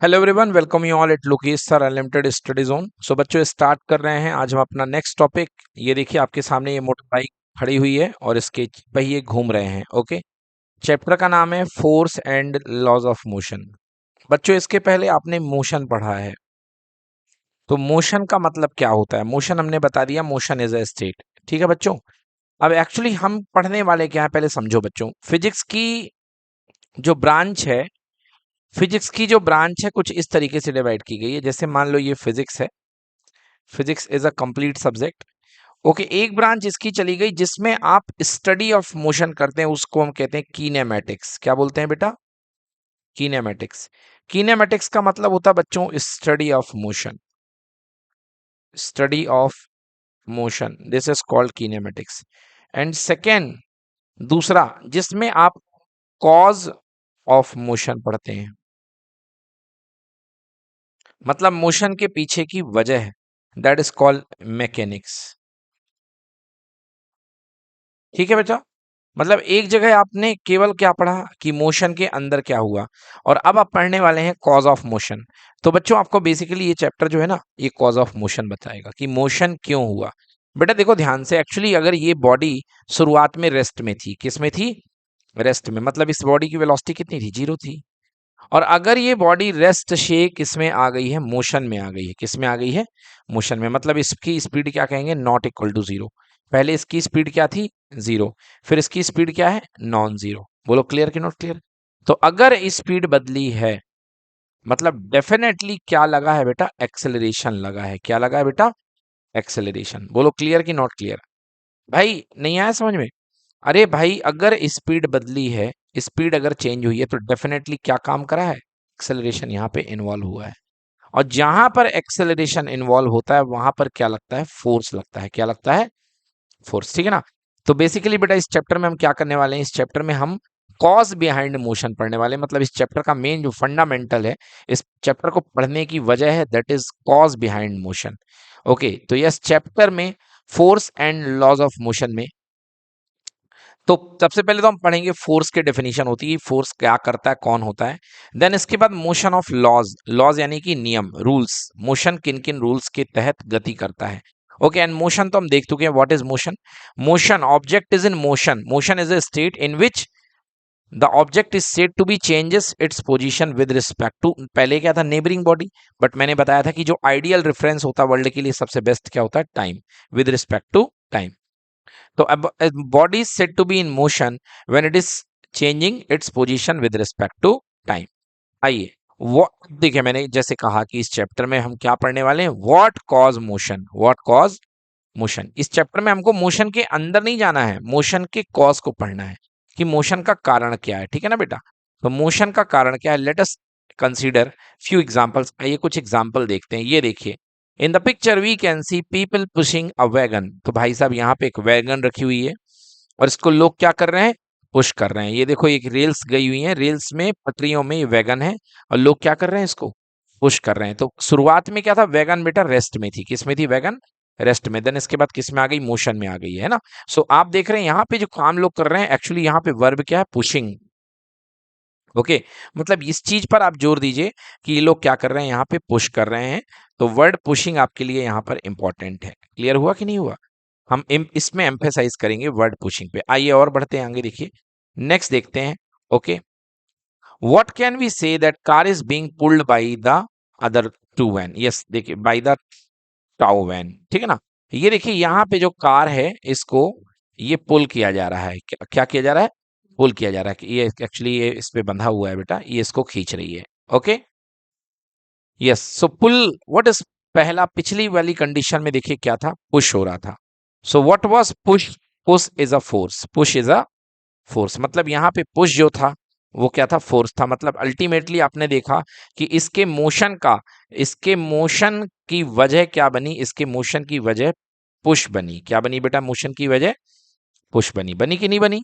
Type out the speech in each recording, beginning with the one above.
Hello everyone, welcome you all at Lokesh sir unlimited study zone. So बच्चों start कर रहे हैं आज हम अपना नेक्स्ट टॉपिक। ये देखिए आपके सामने ये मोटर बाइक खड़ी हुई है और इसके पहिए घूम रहे हैं। ओके, चैप्टर का नाम है force and laws of motion. बच्चों इसके पहले आपने मोशन पढ़ा है, तो मोशन का मतलब क्या होता है? मोशन हमने बता दिया, मोशन इज अ स्टेट। ठीक है बच्चों, अब एक्चुअली हम पढ़ने वाले क्या है पहले समझो बच्चों। फिजिक्स की जो ब्रांच है, फिजिक्स की जो ब्रांच है कुछ इस तरीके से डिवाइड की गई है। जैसे मान लो ये फिजिक्स है, physics is a complete subject. Okay, एक ब्रांच इसकी चली गई जिसमें आप स्टडी ऑफ मोशन करते हैं, उसको हम कहते हैं कीनेमैटिक्स। क्या बोलते हैं बेटा? कीनेमैटिक्स। कीनेमैटिक्स का मतलब होता है बच्चों study of motion. Study of motion, this is called kinematics. And second, दूसरा जिसमें आप कॉज ऑफ मोशन पढ़ते हैं, मतलब मोशन के पीछे की वजह है, दैट इज कॉल्ड मैकेनिक्स। ठीक है बेटा, मतलब एक जगह आपने केवल क्या पढ़ा कि मोशन के अंदर क्या हुआ, और अब आप पढ़ने वाले हैं कॉज ऑफ मोशन। तो बच्चों आपको बेसिकली ये चैप्टर जो है ना, ये कॉज ऑफ मोशन बताएगा कि मोशन क्यों हुआ। बेटा देखो ध्यान से, एक्चुअली अगर ये बॉडी शुरुआत में रेस्ट में थी, किस में थी? रेस्ट में, मतलब इस बॉडी की वेलोसिटी कितनी थी? जीरो थी। और अगर ये बॉडी रेस्ट से किसमें आ गई है? मोशन में आ गई है। किसमें आ गई है? मोशन में, मतलब इसकी स्पीड क्या कहेंगे? Not equal to zero. पहले इसकी स्पीड क्या थी? जीरो। फिर इसकी स्पीड क्या है? Non zero. बोलो क्लियर कि नॉट क्लियर? तो अगर स्पीड बदली है, मतलब डेफिनेटली क्या लगा है बेटा? एक्सेलरेशन लगा है। क्या लगा है बेटा? एक्सेलरेशन। बोलो क्लियर कि नॉट क्लियर? भाई नहीं आया समझ में? अरे भाई, अगर स्पीड बदली है, स्पीड अगर चेंज हुई है, तो डेफिनेटली क्या काम करा है? एक्सेलरेशन यहाँ पे इन्वॉल्व हुआ है। और जहां पर एक्सेलरेशन इन्वॉल्व होता है वहां पर क्या लगता है? फोर्स लगता है। क्या लगता है? फोर्स। ठीक है ना? तो बेसिकली बेटा इस चैप्टर में हम क्या करने वाले हैं? इस चैप्टर में हम कॉज बिहाइंड मोशन पढ़ने वाले हैं। मतलब इस चैप्टर का मेन जो फंडामेंटल है, इस चैप्टर को पढ़ने की वजह है, that is cause behind motion. Okay, तो यस चैप्टर में force and laws of motion में, तो सबसे पहले तो हम पढ़ेंगे फोर्स की डेफिनेशन होती है, फोर्स क्या करता है, कौन होता है। देन इसके बाद मोशन ऑफ लॉज, लॉज यानी कि नियम, रूल्स। मोशन किन किन रूल्स के तहत गति करता है। ओके, एंड मोशन तो हम देख चुके हैं, what is motion? Motion, object is in motion. Motion is a state in which the object is said to be changes its position with respect to, पहले क्या था? Neighbouring body. बट मैंने बताया था कि जो आइडियल रेफरेंस होता है वर्ल्ड के लिए सबसे बेस्ट क्या होता है? Time, with respect to time. तो अब body is said to be in motion when it is changing its position with respect to time. आइए, वो देखिए मैंने जैसे कहा कि इस चैप्टर में हम क्या पढ़ने वाले हैं? What cause motion. What cause motion. इस चैप्टर में हमको मोशन के अंदर नहीं जाना है, मोशन के कॉज को पढ़ना है कि मोशन का कारण क्या है। ठीक है ना बेटा? तो मोशन का कारण क्या है? Let us consider few examples. आइए कुछ एग्जांपल देखते हैं। ये देखिए, in the picture we can see people pushing a wagon. तो भाई साहब यहाँ पे एक वैगन रखी हुई है और इसको लोग क्या कर रहे हैं? पुश कर रहे हैं। ये देखो एक रेल्स गई हुई है, रेल्स में पटरियों में ये वैगन है और लोग क्या कर रहे हैं? इसको पुश कर रहे हैं। तो शुरुआत में क्या था? वैगन बेटा रेस्ट में थी। किस में थी वैगन? रेस्ट में। देन इसके बाद किस में आ गई? मोशन में आ गई है ना? सो आप देख रहे हैं यहाँ पे जो काम लोग कर रहे हैं, एक्चुअली यहाँ पे वर्ब क्या है? पुशिंग। ओके, मतलब इस चीज पर आप जोर दीजिए कि ये लोग क्या कर रहे हैं? यहाँ पे पुश कर रहे हैं। तो वर्ड पुशिंग आपके लिए यहाँ पर इंपॉर्टेंट है। क्लियर हुआ कि नहीं हुआ? हम इसमें एम्फेसाइज करेंगे वर्ड पुशिंग पे। आइए और बढ़ते हैं आगे, देखिए नेक्स्ट देखते हैं। Okay, what can we say that car is being pulled by the other tow van. Yes, देखिए बाय द टाउ वैन। ठीक है ना? ये देखिए यहाँ पे जो कार है इसको ये पुल किया जा रहा है। क्या किया जा रहा है? पुल किया जा रहा है कि ये एक्चुअली ये इस पे बंधा हुआ है बेटा, ये इसको खींच रही है। Okay, yes. So pull, what is, पहला पिछली वाली कंडीशन में देखिए क्या था? पुश हो रहा था। So what was push? Push is a force. Push is a force, मतलब यहाँ पे पुश जो था वो क्या था? फोर्स था। मतलब अल्टीमेटली आपने देखा कि इसके मोशन की वजह क्या बनी? इसके मोशन की वजह पुश बनी। क्या बनी बेटा? मोशन की वजह पुश बनी। बनी कि नहीं बनी?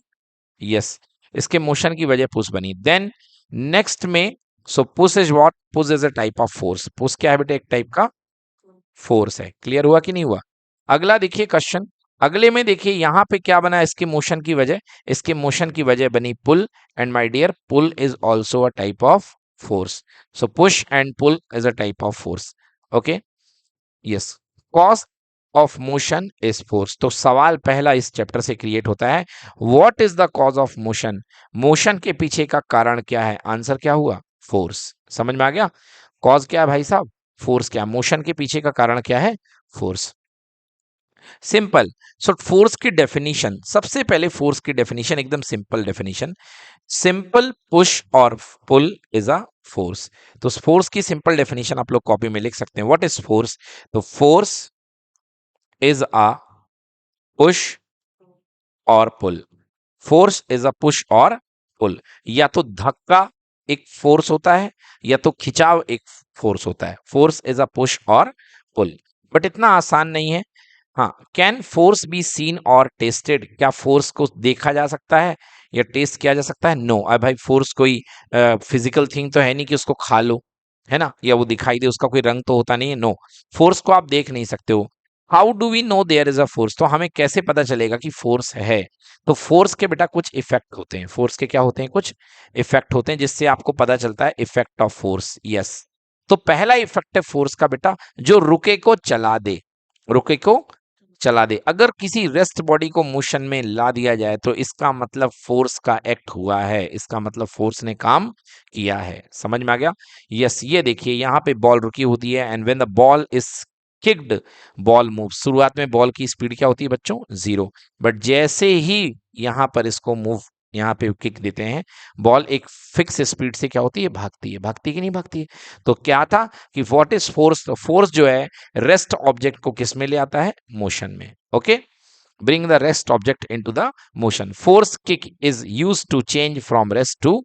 यस, इसके मोशन की वजह पुश बनी। देन नेक्स्ट में, सो push is what? Push is a type of force. Push क्या है बेटा? एक टाइप का फोर्स है। क्लियर हुआ कि नहीं हुआ? अगला देखिए क्वेश्चन, अगले में देखिए यहां पे क्या बना? इसके मोशन की वजह, इसके मोशन की वजह बनी pull. And my dear, pull is also a type of force. So push and pull is a type of force. Okay. Yes. Cause of motion is force. तो सवाल पहला इस चैप्टर से क्रिएट होता है, what is the cause of motion? Motion के पीछे का कारण क्या है? आंसर क्या हुआ? फोर्स। समझ में आ गया? कॉज क्या है भाई साहब? फोर्स। क्या मोशन के पीछे का कारण क्या है? फोर्स। सिंपल। सो फोर्स की डेफिनेशन, सबसे पहले फोर्स की डेफिनेशन एकदम सिंपल डेफिनेशन, सिंपल पुश और पुल इज अ फोर्स। तो फोर्स की सिंपल डेफिनेशन आप लोग कॉपी में लिख सकते हैं। What is force? तो फोर्स इज अ पुश और पुल। फोर्स इज अ पुश और पुल। या तो धक्का एक फोर्स होता है, या तो खिंचाव एक फोर्स होता है। फोर्स इज अ पुश और पुल। बट इतना आसान नहीं है। हाँ, कैन फोर्स बी सीन और टेस्टेड? क्या फोर्स को देखा जा सकता है या टेस्ट किया जा सकता है? नो। अब भाई फोर्स कोई फिजिकल थिंग तो है नहीं कि उसको खा लो, है ना, या वो दिखाई दे, उसका कोई रंग तो होता नहीं है। नो, फोर्स को आप देख नहीं सकते हो। How do we know there is a force? तो हमें कैसे पता चलेगा कि फोर्स है? तो फोर्स के बेटा कुछ इफेक्ट होते हैं। फोर्स के क्या होते हैं? कुछ इफेक्ट होते हैं जिससे आपको पता चलता है इफेक्ट ऑफ फोर्स। यस। तो पहला इफेक्ट है फोर्स का बेटा, जो रुके को चला दे। रुके को चला दे। अगर किसी रेस्ट बॉडी को मोशन में ला दिया जाए तो इसका मतलब फोर्स का एक्ट हुआ है, इसका मतलब फोर्स ने काम किया है। समझ में आ गया? यस। ये देखिए यहाँ पे बॉल रुकी होती है, and when the ball is kicked, ball move. शुरुआत में बॉल की स्पीड क्या होती है बच्चों? 0। बट जैसे ही यहाँ पर इसको मूव, यहाँ पे किक देते हैं, बॉल एक फिक्स स्पीड से क्या होती है? भागती है। भागती कि नहीं भागती है? तो क्या था कि व्हाट इज फोर्स? फोर्स जो है रेस्ट ऑब्जेक्ट को किस में ले आता है? मोशन में। Okay. Bring the rest object into the motion. Force kick is used to change from rest to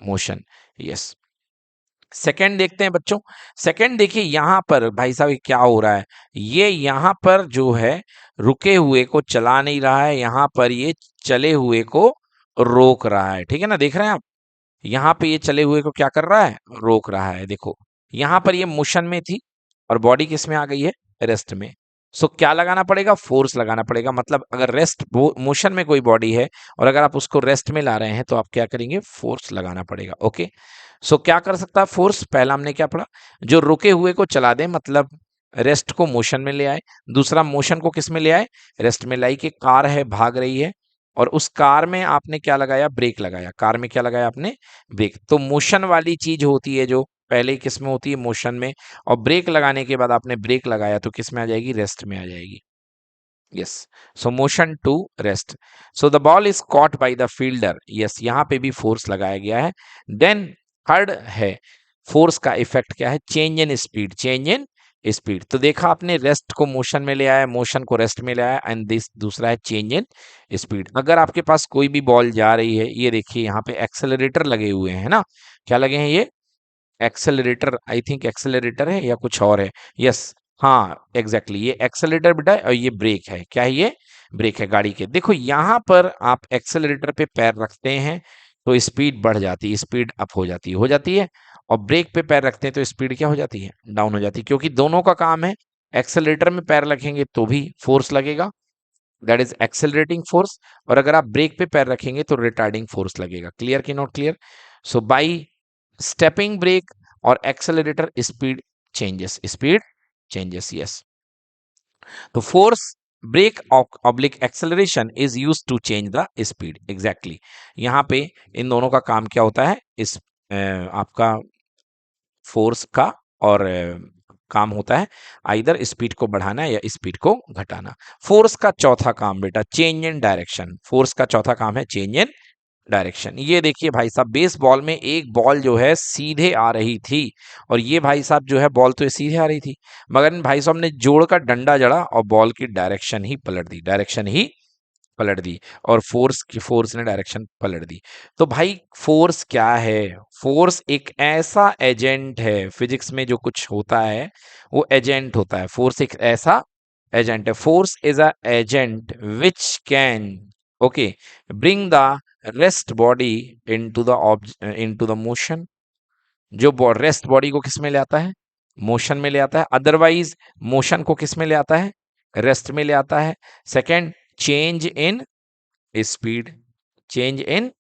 motion. Yes. Second देखते हैं बच्चों। सेकंड देखिए यहां पर भाई साहब क्या हो रहा है, ये यहां पर जो है रुके हुए को चला नहीं रहा है, यहां पर ये चले हुए को रोक रहा है। ठीक है ना? देख रहे हैं आप? यहाँ पे ये चले हुए को क्या कर रहा है? रोक रहा है। देखो यहाँ पर ये मोशन में थी और बॉडी किस में आ गई है? रेस्ट में। सो क्या लगाना पड़ेगा? फोर्स लगाना पड़ेगा। मतलब अगर रेस्ट मोशन में कोई बॉडी है और अगर आप उसको रेस्ट में ला रहे हैं तो आप क्या करेंगे? फोर्स लगाना पड़ेगा। ओके। सो क्या कर सकता है फोर्स? पहला हमने क्या पढ़ा? जो रुके हुए को चला दे, मतलब रेस्ट को मोशन में ले आए। दूसरा मोशन को किस में ले आए? रेस्ट में लाई। कि कार है, भाग रही है, और उस कार में आपने क्या लगाया? ब्रेक लगाया। कार में क्या लगाया आपने? ब्रेक। तो मोशन वाली चीज होती है जो पहले किस में होती है? मोशन में। और ब्रेक लगाने के बाद आपने ब्रेक लगाया तो किस में आ जाएगी? रेस्ट में आ जाएगी। Yes. So motion to rest. So the ball is caught by the fielder. Yes, यहां पे भी फोर्स लगाया गया है। देन थर्ड है फोर्स का इफेक्ट क्या है? Change in speed. Change in speed. तो देखा आपने, रेस्ट को मोशन में ले आया, मोशन को रेस्ट में ले आया, एंड दिस दूसरा है चेंज इन स्पीड। अगर आपके पास कोई भी बॉल जा रही है, ये देखिए यहाँ पे एक्सेलरेटर लगे हुए हैं, है ना? क्या लगे हैं? ये एक्सेलरेटर, आई थिंक एक्सेलरेटर है या कुछ और है। यस। हाँ, एग्जैक्टली ये एक्सेलरेटर बेटा है और ये ब्रेक है। क्या है? ये ब्रेक है गाड़ी के। देखो यहाँ पर आप एक्सेलरेटर पे पैर रखते हैं तो स्पीड बढ़ जाती है, स्पीड अप हो जाती है। और ब्रेक पे पैर रखते हैं तो स्पीड क्या हो जाती है? डाउन हो जाती है। क्योंकि दोनों का काम है। एक्सेलरेटर में पैर रखेंगे तो भी फोर्स लगेगा, दैट इज एक्सेलरेटिंग फोर्स। और अगर आप ब्रेक पे पैर रखेंगे तो रिटार्डिंग फोर्स लगेगा। क्लियर कि not clear? So by stepping brake और एक्सेलरेटर, स्पीड चेंजेस। यस। तो force brake oblique acceleration is use to change the speed. Exactly यहाँ पे इन दोनों का काम क्या होता है? इस आपका फोर्स का और काम होता है आइदर स्पीड को बढ़ाना या स्पीड को घटाना। फोर्स का चौथा काम बेटा चेंज इन डायरेक्शन। फोर्स का चौथा काम है चेंज इन डायरेक्शन। ये देखिए भाई साहब, बेसबॉल में एक बॉल जो है सीधे आ रही थी, और ये भाई साहब जो है बॉल तो ये सीधे आ रही थी, मगर इन भाई साहब ने जोड़ का डंडा जड़ा और बॉल की डायरेक्शन ही पलट दी और फोर्स ने डायरेक्शन पलट दी। तो भाई फोर्स क्या है? फोर्स एक ऐसा एजेंट है, फिजिक्स में जो कुछ होता है वो एजेंट होता है। फोर्स एक ऐसा एजेंट है। Force is a agent which can, okay, bring the rest body into the motion. जो रेस्ट बॉडी को किस में ले आता है? मोशन में ले आता है। अदरवाइज मोशन को किस में ले आता है? रेस्ट में ले आता है। Second, change in speed. Change in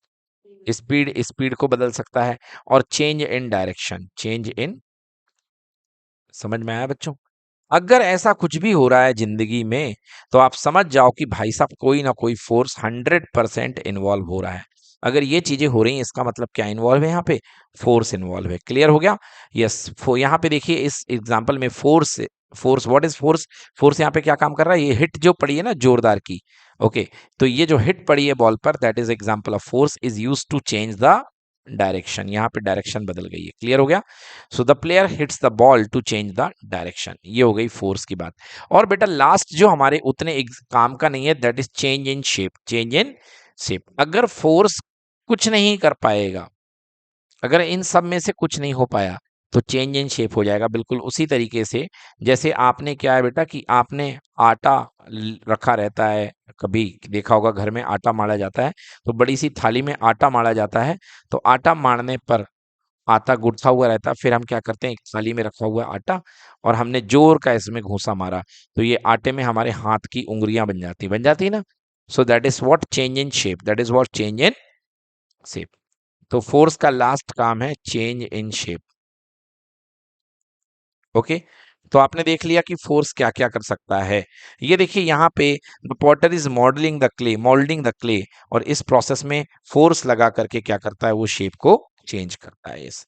speed speed को बदल सकता है, और चेंज इन डायरेक्शन, चेंज इन, समझ में आया बच्चों? अगर ऐसा कुछ भी हो रहा है जिंदगी में, तो आप समझ जाओ कि भाई साहब कोई ना कोई फोर्स 100% इन्वॉल्व हो रहा है। अगर ये चीजें हो रही हैं, इसका मतलब क्या इन्वॉल्व है यहाँ पे? फोर्स इन्वॉल्व है। क्लियर हो गया? यस। यहाँ पे देखिए इस एग्जांपल में force, force what is force? Force यहाँ पे क्या काम कर रहा है? ये हिट जो पड़ी है ना जोरदार की, ओके, तो ये जो हिट पड़ी है बॉल पर, that is example of force is use to change the direction. यहाँ पे डायरेक्शन बदल गई है। क्लियर हो गया? So the player hits the ball to change the direction. ये हो गई फोर्स की बात। और बेटा लास्ट जो हमारे उतने काम का नहीं है, that is change in shape, change in shape. अगर फोर्स कुछ नहीं कर पाएगा, अगर इन सब में से कुछ नहीं हो पाया, तो चेंज इन शेप हो जाएगा। बिल्कुल उसी तरीके से जैसे आपने क्या है बेटा कि आपने आटा रखा रहता है, कभी देखा होगा घर में आटा माड़ा जाता है, तो बड़ी सी थाली में आटा माड़ा जाता है, तो आटा मारने पर आटा गुथा हुआ रहता है, फिर हम क्या करते हैं, एक थाली में रखा हुआ आटा, और हमने जोर का इसमें घूंसा मारा, तो ये आटे में हमारे हाथ की उंगलियां बन जाती ना। सो that is what change in shape, that is what change in shape. तो फोर्स का लास्ट काम है चेंज इन शेप। ओके, तो आपने देख लिया कि फोर्स क्या क्या कर सकता है। ये देखिए यहाँ पे the Potter is modelling the clay, moulding the clay, और इस प्रोसेस में फोर्स लगा करके क्या करता है, वो शेप को चेंज करता है। इस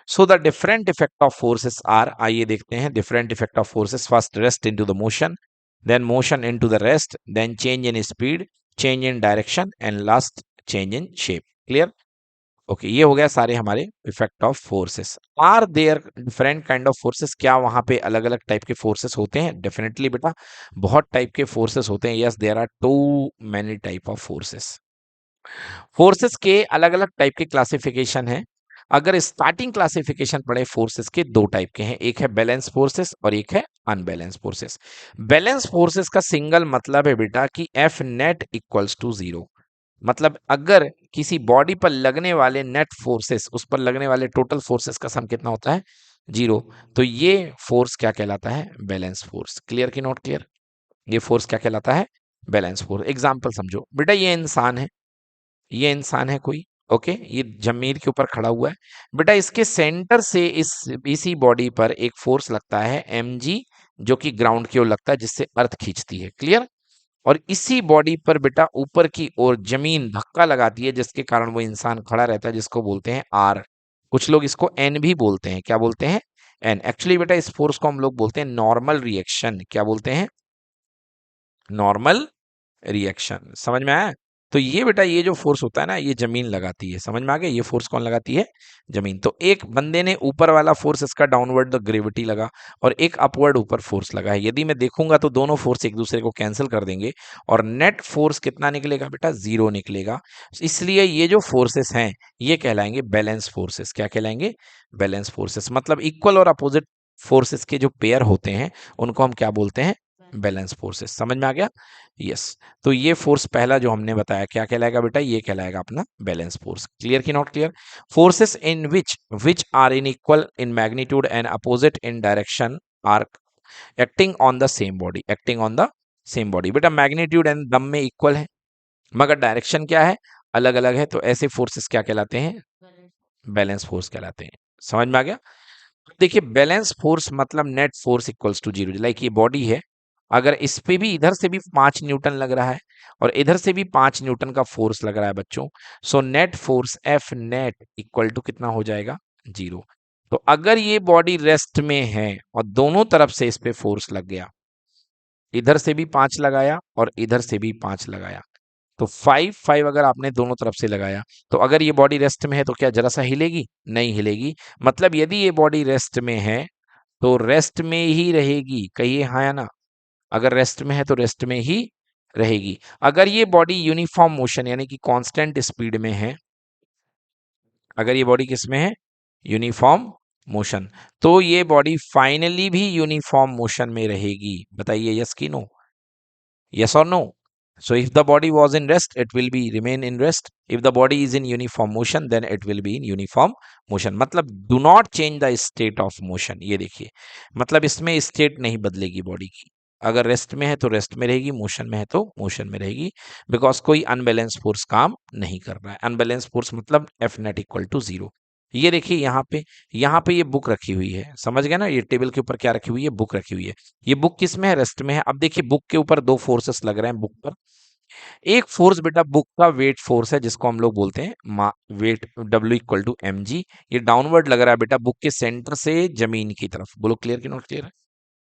so the different effect of forces are, आइए देखते हैं different effect of forces. First rest into the motion, then motion into the rest, then change in speed, change in direction, and last change in shape. Clear? Okay, ये हो गया सारे हमारे effect of forces. Are there different kind of forces? क्या वहां पे अलग अलग टाइप के फोर्सेस होते हैं? डेफिनेटली बेटा, बहुत टाइप के फोर्सेस होते हैं। Yes, there are too many type of forces. Forces के अलग अलग टाइप के क्लासिफिकेशन है। अगर स्टार्टिंग क्लासिफिकेशन पढ़े फोर्सेस के, दो टाइप के हैं, एक है बैलेंस फोर्सेस और एक है अनबैलेंस फोर्सेस। बैलेंस फोर्सेस का सिंगल मतलब है बेटा कि F net equals to zero. मतलब अगर किसी बॉडी पर लगने वाले नेट फोर्सेस, उस पर लगने वाले टोटल फोर्सेस का सम कितना होता है? जीरो। तो ये फोर्स क्या कहलाता है? Balance force. क्लियर कि नॉट क्लियर? ये फोर्स क्या कहलाता है? Balance force. एग्जाम्पल समझो बेटा, ये इंसान है, ये इंसान है कोई, ओके, ये जमीन के ऊपर खड़ा हुआ है बेटा, इसके सेंटर से इसी बॉडी पर एक फोर्स लगता है mg, जो कि ग्राउंड की ओर लगता है, जिससे अर्थ खींचती है। क्लियर? और इसी बॉडी पर बेटा ऊपर की ओर जमीन धक्का लगाती है, जिसके कारण वो इंसान खड़ा रहता है, जिसको बोलते हैं आर। कुछ लोग इसको एन भी बोलते हैं। क्या बोलते हैं? एन। एक्चुअली बेटा इस फोर्स को हम लोग बोलते हैं नॉर्मल रिएक्शन। क्या बोलते हैं? Normal reaction. समझ में आया? तो ये बेटा, ये जो फोर्स होता है ना, ये जमीन लगाती है। समझ में आ गया? ये फोर्स कौन लगाती है? जमीन। तो एक बंदे ने ऊपर वाला फोर्स, इसका डाउनवर्ड द ग्रेविटी लगा, और एक अपवर्ड ऊपर फोर्स लगा है। यदि मैं देखूंगा तो दोनों फोर्स एक दूसरे को कैंसिल कर देंगे, और नेट फोर्स कितना निकलेगा बेटा? जीरो निकलेगा। इसलिए ये जो फोर्सेस हैं, ये कहलाएंगे बैलेंस फोर्सेस। क्या कहलाएंगे? Balance forces. मतलब इक्वल और अपोजिट फोर्सेस के जो पेयर होते हैं, उनको हम क्या बोलते हैं? Balance forces. समझ में आ गया? यस। तो ये फोर्स पहला जो हमने बताया, क्या कहलाएगा बेटा? ये कहलाएगा अपना बैलेंस फोर्स। क्लियर कि not clear? Forces in which are in equal in magnitude and opposite in direction are acting on the same body, acting on the same body. बेटा मैग्नीट्यूड एंड दम में इक्वल है, मगर direction क्या है? अलग अलग है। तो ऐसे फोर्सेस क्या कहलाते हैं? बैलेंस फोर्स कहलाते हैं। समझ में आ गया? देखिए बैलेंस फोर्स मतलब net force equals to zero. Like ये बॉडी है, अगर इस पे भी इधर से भी 5 न्यूटन लग रहा है, और इधर से भी 5 न्यूटन का फोर्स लग रहा है बच्चों, so net force F net equal to कितना हो जाएगा? जीरो। तो अगर ये बॉडी रेस्ट में है और दोनों तरफ से इस पे फोर्स लग गया, इधर से भी 5 लगाया और इधर से भी 5 लगाया, तो 5 5 अगर आपने दोनों तरफ से लगाया, तो अगर ये बॉडी रेस्ट में है तो क्या जरा सा हिलेगी? नहीं हिलेगी। मतलब यदि ये बॉडी रेस्ट में है, तो रेस्ट में ही रहेगी। कहिए हाँ या ना? अगर रेस्ट में है तो रेस्ट में ही रहेगी। अगर ये बॉडी यूनिफॉर्म मोशन यानी कि कांस्टेंट स्पीड में है, अगर ये बॉडी किस में है? यूनिफॉर्म मोशन, तो ये बॉडी फाइनली भी यूनिफॉर्म मोशन में रहेगी। बताइए यस की no? Yes or no? So if the body was in rest, it will be remain in rest. If the body is in uniform motion, then it will be in uniform motion. मतलब do not change the state of motion. ये देखिए, मतलब इसमें state नहीं बदलेगी body की। अगर rest में है तो रेस्ट में रहेगी, मोशन में है तो मोशन में रहेगी, बिकॉज कोई अनबैलेंस फोर्स काम नहीं कर रहा है। अनबैलेंस फोर्स मतलब एफ नेट इक्वल टू 0। ये देखिए यहाँ पे ये बुक रखी हुई है, समझ गए ना, ये टेबल के ऊपर क्या रखी हुई है, बुक रखी हुई है। ये बुक किस में है, रेस्ट में है। अब देखिए बुक के ऊपर दो फोर्सेस लग रहे हैं बुक पर। एक फोर्स बेटा बुक का वेट फोर्स है, जिसको हम लोग बोलते हैं weight W equal to mg। ये डाउनवर्ड लग रहा है बेटा बुक के सेंटर से जमीन की तरफ। बोलो क्लियर कि नॉट क्लियर?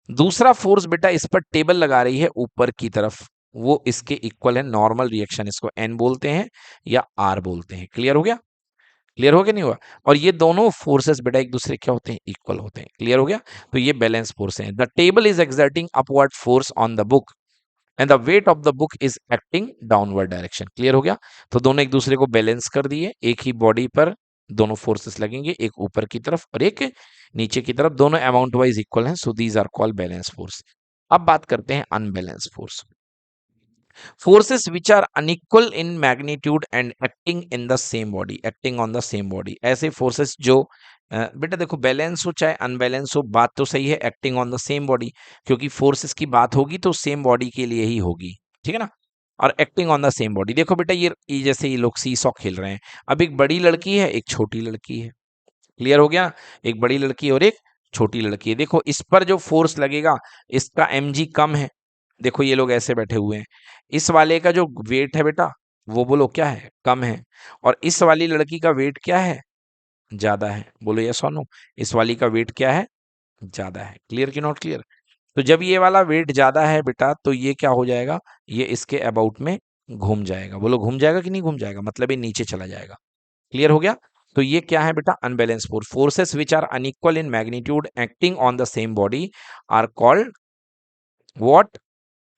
दूसरा फोर्स बेटा इस पर टेबल लगा रही है ऊपर की तरफ, वो इसके इक्वल है, नॉर्मल रिएक्शन इसको N बोलते हैं या R बोलते हैं। क्लियर हो गया? क्लियर हो गया नहीं हुआ? और ये दोनों फोर्सेस बेटा एक दूसरे क्या होते हैं, इक्वल होते हैं। क्लियर हो गया? तो ये बैलेंस फोर्स है। The table is exerting upward force on the book and the weight of the book is acting downward direction. Clear हो गया? तो दोनों एक दूसरे को बैलेंस कर दिए, एक ही बॉडी पर दोनों फोर्सेस लगेंगे, एक ऊपर की तरफ और एक नीचे की तरफ, दोनों अमाउंट वाइज इक्वल हैं, so these are called balance force. अब बात करते हैं unbalance force. Forces which are unequal in magnitude and acting in the same body, acting on the same body, ऐसे forces जो बेटा देखो बैलेंस हो चाहे अनबैलेंस हो, बात तो सही है, acting on the same body, क्योंकि फोर्सेस की बात होगी तो सेम बॉडी के लिए ही होगी, ठीक है ना। और acting on the same body, देखो बेटा ये जैसे ये लोग सी सॉ खेल रहे हैं। अब एक बड़ी लड़की है, एक छोटी लड़की है। क्लियर हो गया? एक बड़ी लड़की और एक छोटी लड़की है। देखो इस पर जो फोर्स लगेगा इसका mg कम है। देखो ये लोग ऐसे बैठे हुए हैं। इस वाले का जो वेट है बेटा वो बोलो क्या है, कम है। और इस वाली लड़की का वेट क्या है, ज्यादा है। बोलो यस और नो? इस वाली का वेट क्या है, ज्यादा है। क्लियर कि नॉट क्लियर? तो जब ये वाला वेट ज्यादा है बेटा तो ये क्या हो जाएगा, ये इसके अबाउट में घूम जाएगा। बोलो घूम जाएगा कि नहीं घूम जाएगा, मतलब ये नीचे चला जाएगा। क्लियर हो गया? तो ये क्या है बेटा, unbalance force. Forces which are unequal in magnitude acting on the same body are called what,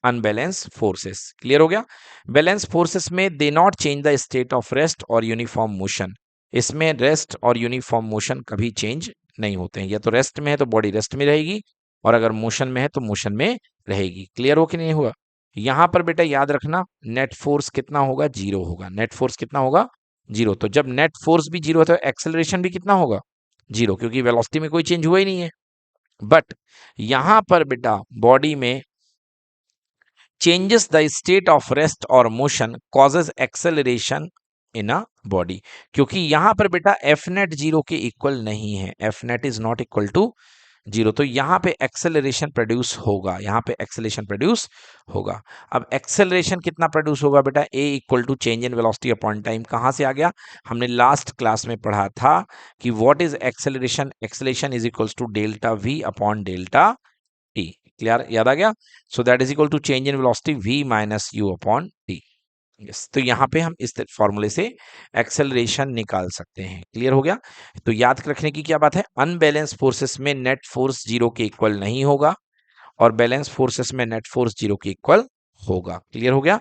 unbalance forces. Clear हो गया? बैलेंस फोर्सेस में they not change the state of rest और यूनिफॉर्म मोशन। इसमें रेस्ट और uniform motion कभी change नहीं होते हैं। या तो रेस्ट में है तो बॉडी रेस्ट में रहेगी, और अगर मोशन में है तो मोशन में रहेगी। क्लियर हो कि नहीं हुआ? यहां पर बेटा याद रखना, नेट फोर्स कितना होगा, 0 होगा। नेट फोर्स कितना होगा, 0। तो जब नेट फोर्स भी 0 है तो एक्सेलरेशन भी कितना होगा, 0, क्योंकि वेलोसिटी में कोई चेंज हुआ ही नहीं है। बट यहां पर बेटा बॉडी में changes the state of rest or motion causes acceleration in a body। क्योंकि यहां पर बेटा एफ नेट 0 के इक्वल नहीं है, F net is not equal to 0, तो यहां पे एक्सेलरेशन प्रोड्यूस होगा, यहां पे एक्सेलरेशन प्रोड्यूस होगा। अब एक्सेलरेशन कितना प्रोड्यूस होगा बेटा, A equal to change in velocity upon time. कहां से आ गया, हमने लास्ट क्लास में पढ़ा था कि what is acceleration, acceleration is equals to delta V upon delta T. Clear, याद आ गया? So that is equal to change in velocity v minus you upon T. Yes, तो यहाँ पे हम इस फॉर्मूले से एक्सेलरेशन निकाल सकते हैं। क्लियर हो गया? तो याद रखने की क्या बात है, अनबैलेंस फोर्सेस में नेट फोर्स 0 के इक्वल नहीं होगा, और बैलेंस फोर्सेस में नेट फोर्स 0 के इक्वल होगा। क्लियर हो गया?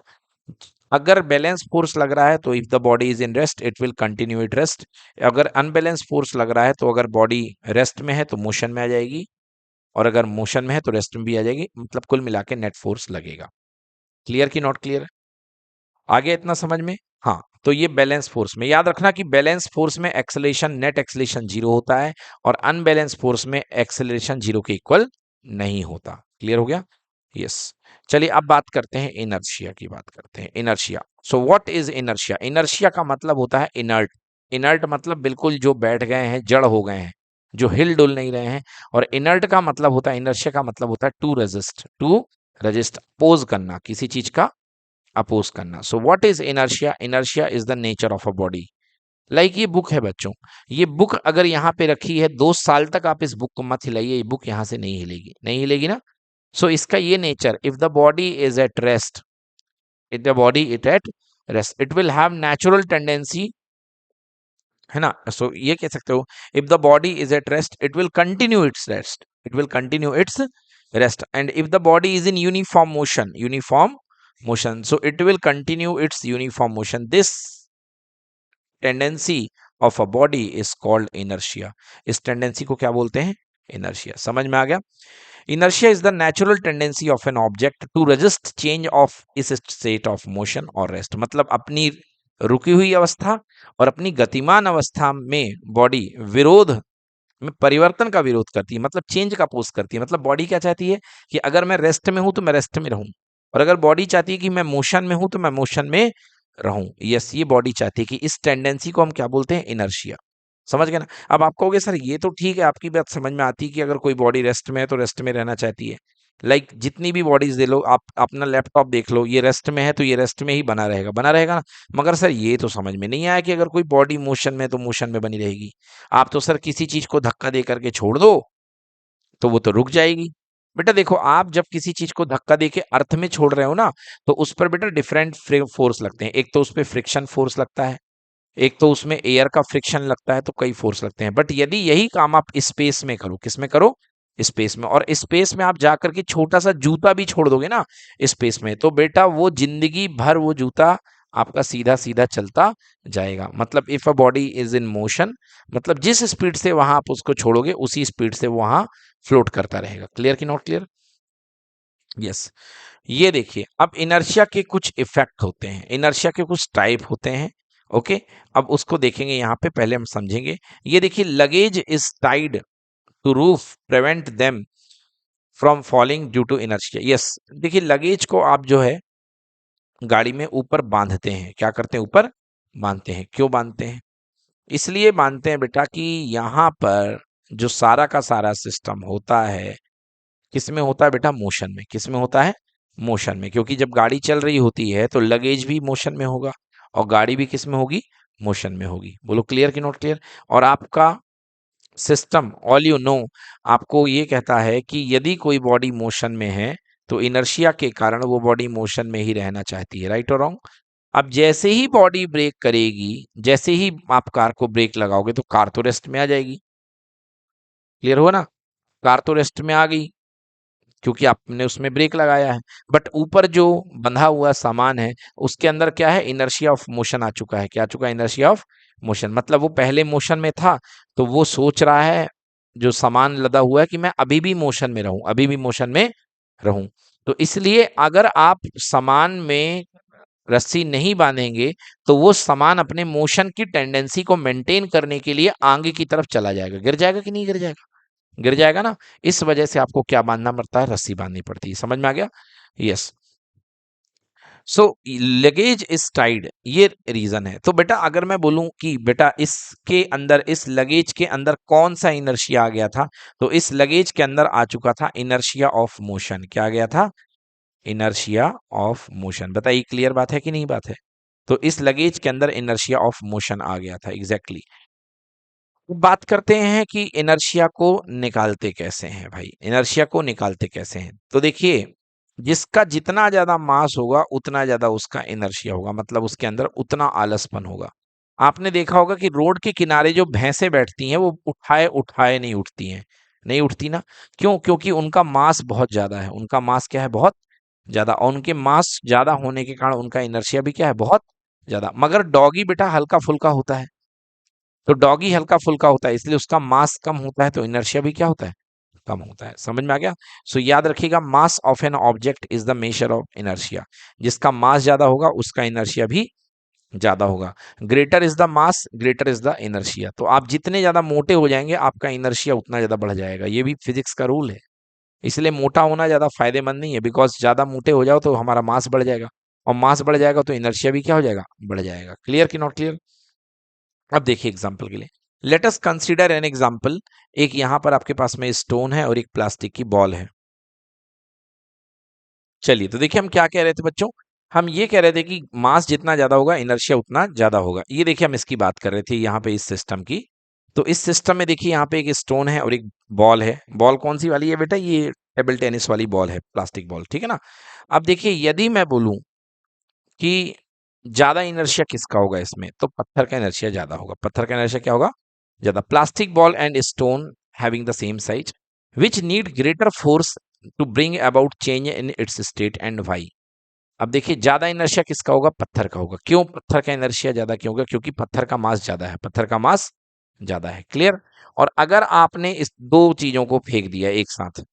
अगर बैलेंस फोर्स लग रहा है तो if the body is in rest it will continue it rest. अगर अनबैलेंस फोर्स लग रहा है तो अगर बॉडी रेस्ट में है तो मोशन में आ जाएगी, और अगर मोशन में है तो रेस्ट में भी आ जाएगी, मतलब कुल मिला के नेट फोर्स लगेगा। क्लियर कि नॉट क्लियर? आ गया इतना समझ में? हाँ, तो ये बैलेंस फोर्स में याद रखना कि बैलेंस फोर्स में एक्सेलरेशन, नेट एक्सेलरेशन 0 होता है, और अनबैलेंस फोर्स में एक्सेलरेशन 0 के इक्वल नहीं होता। क्लियर हो गया? यस। चलिए अब बात करते हैं इनर्शिया की, बात करते हैं inertia. So what is inertia? Inertia का मतलब होता है इनर्ट। इनर्ट मतलब बिल्कुल जो बैठ गए हैं, जड़ हो गए हैं, जो हिल डुल नहीं रहे हैं। और इनर्ट का मतलब होता है, इनर्शिया का मतलब होता है to resist, to resist, oppose करना, किसी चीज का अपोज करना। So what is inertia? Inertia is the nature of a body. Like ये बुक है बच्चों, ये बुक अगर यहाँ पे रखी है 2 साल तक, आप इस बुक को मत हिलाइए, ये बुक यहाँ से नहीं हिलेगी, नहीं हिलेगी ना। सो इसका ये nature, if the body is at rest, if the body it at rest it will have natural tendency, है ना। सो ये कह सकते हो, if the body is at rest it will continue its rest, it will continue its rest. And if the body is in uniform motion, uniform motion, so it will continue its uniform motion. This tendency of a body is called inertia। इस tendency को क्या बोलते हैं, inertia. समझ में आ गया? Inertia is the natural tendency of an object to resist change of its state of motion और रेस्ट। मतलब अपनी रुकी हुई अवस्था और अपनी गतिमान अवस्था में बॉडी विरोध में परिवर्तन का विरोध करती है, मतलब चेंज का अपोज करती है। मतलब बॉडी क्या चाहती है कि अगर मैं रेस्ट में हूं तो मैं रेस्ट में रहूं, और अगर बॉडी चाहती है कि मैं मोशन में हूं तो मैं मोशन में रहूं। यस, ये बॉडी चाहती है कि इस टेंडेंसी को हम क्या बोलते हैं, इनर्शिया। समझ गए ना। अब आप कहोगे सर ये तो ठीक है, आपकी बात समझ में आती है कि अगर कोई बॉडी रेस्ट में है तो रेस्ट में रहना चाहती है। लाइक जितनी भी बॉडीज दे लो, आप अपना लैपटॉप देख लो, ये रेस्ट में है तो ये रेस्ट में ही बना रहेगा ना। मगर सर ये तो समझ में नहीं आया कि अगर कोई बॉडी मोशन में है तो मोशन में बनी रहेगी। आप तो सर किसी चीज को धक्का दे करके छोड़ दो तो वो तो रुक जाएगी। बेटा देखो, आप जब किसी चीज को धक्का दे के अर्थ में छोड़ रहे हो ना, तो उस पर बेटा डिफरेंट फोर्स लगते हैं। एक तो उस पर फ्रिक्शन फोर्स लगता है, एक तो उसमें एयर का फ्रिक्शन लगता है, तो कई फोर्स लगते हैं। बट यदि यही काम आप स्पेस में करो, किस में करो, स्पेस में, और स्पेस में आप जाकर के छोटा सा जूता भी छोड़ दोगे ना स्पेस में, तो बेटा वो जिंदगी भर वो जूता आपका सीधा सीधा चलता जाएगा। मतलब if a body is in motion, मतलब जिस स्पीड से वहां आप उसको छोड़ोगे उसी स्पीड से वो वहां फ्लोट करता रहेगा। क्लियर कि नॉट क्लियर? यस। ये देखिए, अब इनर्शिया के कुछ इफेक्ट होते हैं, इनर्शिया के कुछ टाइप होते हैं। ओके, अब उसको देखेंगे यहाँ पे, पहले हम समझेंगे। ये देखिए, luggage is tied to roof prevent them from falling due to inertia. Yes, देखिए लगेज को आप जो है गाड़ी में ऊपर बांधते हैं। क्या करते हैं? ऊपर बांधते हैं। क्यों बांधते हैं? इसलिए बांधते हैं बेटा कि यहाँ पर जो सारा का सारा सिस्टम होता है, किसमें होता है बेटा? मोशन में। किसमें होता है? मोशन में। क्योंकि जब गाड़ी चल रही होती है तो लगेज भी मोशन में होगा और गाड़ी भी किस में होगी? मोशन में होगी। बोलो क्लियर कि नॉट क्लियर? और आपका सिस्टम, ऑल यू नो, आपको ये कहता है कि यदि कोई बॉडी मोशन में है तो इनर्शिया के कारण वो बॉडी मोशन में ही रहना चाहती है। राइट और रॉन्ग? अब जैसे ही बॉडी ब्रेक करेगी, जैसे ही आप कार को ब्रेक लगाओगे तो कार तो रेस्ट में आ जाएगी। क्लियर हुआ ना? कार तो रेस्ट में आ गई क्योंकि आपने उसमें ब्रेक लगाया है। बट ऊपर जो बंधा हुआ सामान है उसके अंदर क्या है? इनर्शिया ऑफ मोशन आ चुका है। क्या आ चुका है? Inertia of motion. मतलब वो पहले मोशन में था तो वो सोच रहा है, जो सामान लदा हुआ है, कि मैं अभी भी मोशन में रहूं, अभी भी मोशन में रहूं। तो इसलिए अगर आप सामान में रस्सी नहीं बांधेंगे तो वो सामान अपने मोशन की टेंडेंसी को मेंटेन करने के लिए आगे की तरफ चला जाएगा। गिर जाएगा कि नहीं गिर जाएगा? गिर जाएगा ना। इस वजह से आपको क्या बांधना पड़ता है? रस्सी बांधनी पड़ती है। समझ में आ गया? Yes. So luggage is Tide, ये रीजन है। तो बेटा अगर मैं बोलूं कि बेटा इसके अंदर, इस लगेज के अंदर कौन सा इनर्शिया आ गया था, तो इस लगेज के अंदर आ चुका था इनर्शिया ऑफ मोशन। क्या आ गया था? Inertia of motion. बताइए क्लियर बात है कि नहीं बात है? तो इस लगेज के अंदर इनर्शिया ऑफ मोशन आ गया था। एग्जैक्टली बात करते हैं कि इनर्शिया को निकालते कैसे हैं भाई, इनर्शिया को निकालते कैसे हैं। तो देखिए, जिसका जितना ज्यादा मास होगा उतना ज्यादा उसका इनर्शिया होगा, मतलब उसके अंदर उतना आलसपन होगा। आपने देखा होगा कि रोड के किनारे जो भैंसें बैठती हैं वो उठाए उठाए नहीं उठती हैं, नहीं उठती ना। क्यों? क्योंकि उनका मास बहुत ज्यादा है। उनका मास क्या है? बहुत ज्यादा। और उनके मास ज्यादा होने के कारण उनका इनर्शिया भी क्या है? बहुत ज्यादा। मगर डॉगी बेटा हल्का फुल्का होता है, तो डॉगी हल्का फुल्का होता है इसलिए उसका मास कम होता है, तो इनर्शिया भी क्या होता है? कम होता है। समझ में आ गया? सो याद रखिएगा, mass of an object is the measure of inertia. जिसका मास ज्यादा होगा उसका इनर्शिया भी ज्यादा होगा। Greater is the mass, greater is the inertia. तो आप जितने ज्यादा मोटे हो जाएंगे आपका इनर्शिया उतना ज्यादा बढ़ जाएगा। ये भी फिजिक्स का रूल है। इसलिए मोटा होना ज्यादा फायदेमंद नहीं है, बिकॉज ज्यादा मोटे हो जाओ तो हमारा मास बढ़ जाएगा, और मास बढ़ जाएगा तो इनर्शिया भी क्या हो जाएगा? बढ़ जाएगा। क्लियर कि नॉट क्लियर? अब देखिए एग्जाम्पल के लिए, late us consider an example. एक यहां पर आपके पास में स्टोन है और एक प्लास्टिक की बॉल है। चलिए, तो देखिए हम क्या कह रहे थे बच्चों, हम ये कह रहे थे कि मास जितना ज्यादा होगा इनर्शिया उतना ज्यादा होगा। ये देखिए हम इसकी बात कर रहे थे यहाँ पे इस सिस्टम की। तो इस सिस्टम में देखिए यहाँ पे एक स्टोन है और एक बॉल है। बॉल कौन सी वाली है बेटा? ये टेबल टेनिस वाली बॉल है, प्लास्टिक बॉल, ठीक है ना। अब देखिए, यदि मैं बोलूं कि ज्यादा इनर्शिया किसका होगा इसमें, तो पत्थर का इनर्शिया ज्यादा होगा। पत्थर का इनर्शिया क्या होगा? ज्यादा। Plastic ball and stone having the same size which need greater force to bring about change in its state and why. अब देखिए, ज्यादा इनर्शिया किसका होगा? पत्थर का होगा। क्यों पत्थर का इनर्शिया ज्यादा क्यों होगा? क्योंकि पत्थर का मास ज्यादा है, पत्थर का मास ज्यादा है। क्लियर? और अगर आपने इस दो चीजों को फेंक दिया एक साथ,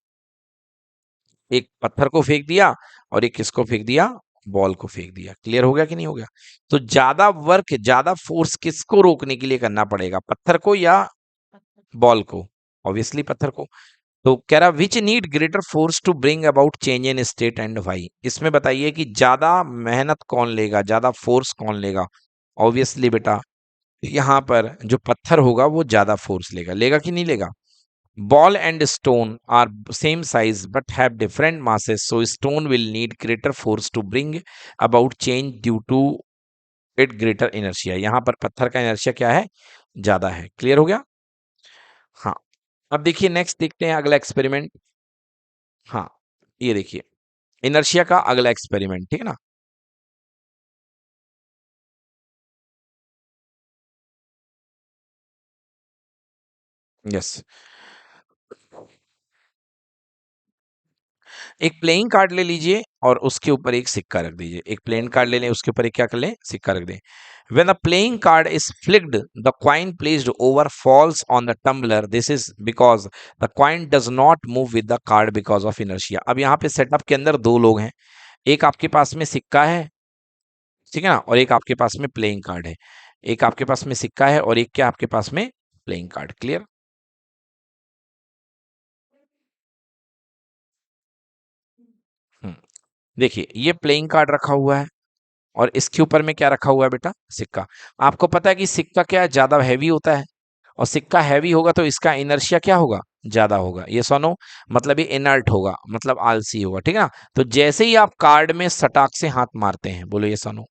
एक पत्थर को फेंक दिया और एक किसको फेंक दिया? बॉल को फेंक दिया। क्लियर हो गया कि नहीं हो गया? तो ज्यादा वर्क, ज्यादा फोर्स किसको रोकने के लिए करना पड़ेगा? पत्थर को या बॉल को? ऑब्वियसली पत्थर को। तो कह रहा which need greater force to bring about change in state and why. इसमें बताइए कि ज्यादा मेहनत कौन लेगा, ज्यादा फोर्स कौन लेगा। ऑब्वियसली बेटा यहाँ पर जो पत्थर होगा वो ज्यादा फोर्स लेगा, लेगा कि नहीं लेगा। Ball and stone are same size but have different masses, so stone will need greater force to bring about change due to it greater inertia। यहाँ पर पत्थर का इनर्शिया क्या है, ज्यादा है। क्लियर हो गया। हाँ, अब देखिए नेक्स्ट देखते हैं अगला एक्सपेरिमेंट। हाँ, ये देखिए इनर्शिया का अगला एक्सपेरिमेंट, ठीक है ना। यस, एक प्लेइंग कार्ड ले लीजिए और उसके ऊपर एक सिक्का रख दीजिए। एक प्लेइंग कार्ड ले लें, उसके ऊपर एक क्या कर लें, सिक्का रख दें। When the playing card is flicked, the coin placed over falls on the tumbler. This is because the coin does not move with the card because of inertia। अब यहाँ पे सेटअप के अंदर दो लोग हैं, एक आपके पास में सिक्का है, ठीक है ना, और एक आपके पास में प्लेइंग कार्ड है। एक आपके पास में सिक्का है और एक क्या आपके पास में प्लेइंग कार्ड। क्लियर। हम्म, देखिए ये प्लेइंग कार्ड रखा हुआ है और इसके ऊपर में क्या रखा हुआ है बेटा, सिक्का। आपको पता है कि सिक्का क्या ज्यादा हैवी होता है, और सिक्का हैवी होगा तो इसका इनर्शिया क्या होगा, ज्यादा होगा। ये सोनो मतलब ये इनर्ट होगा, मतलब आलसी होगा, ठीक है ना। तो जैसे ही आप कार्ड में सटाक से हाथ मारते हैं, बोलो ये सोनो,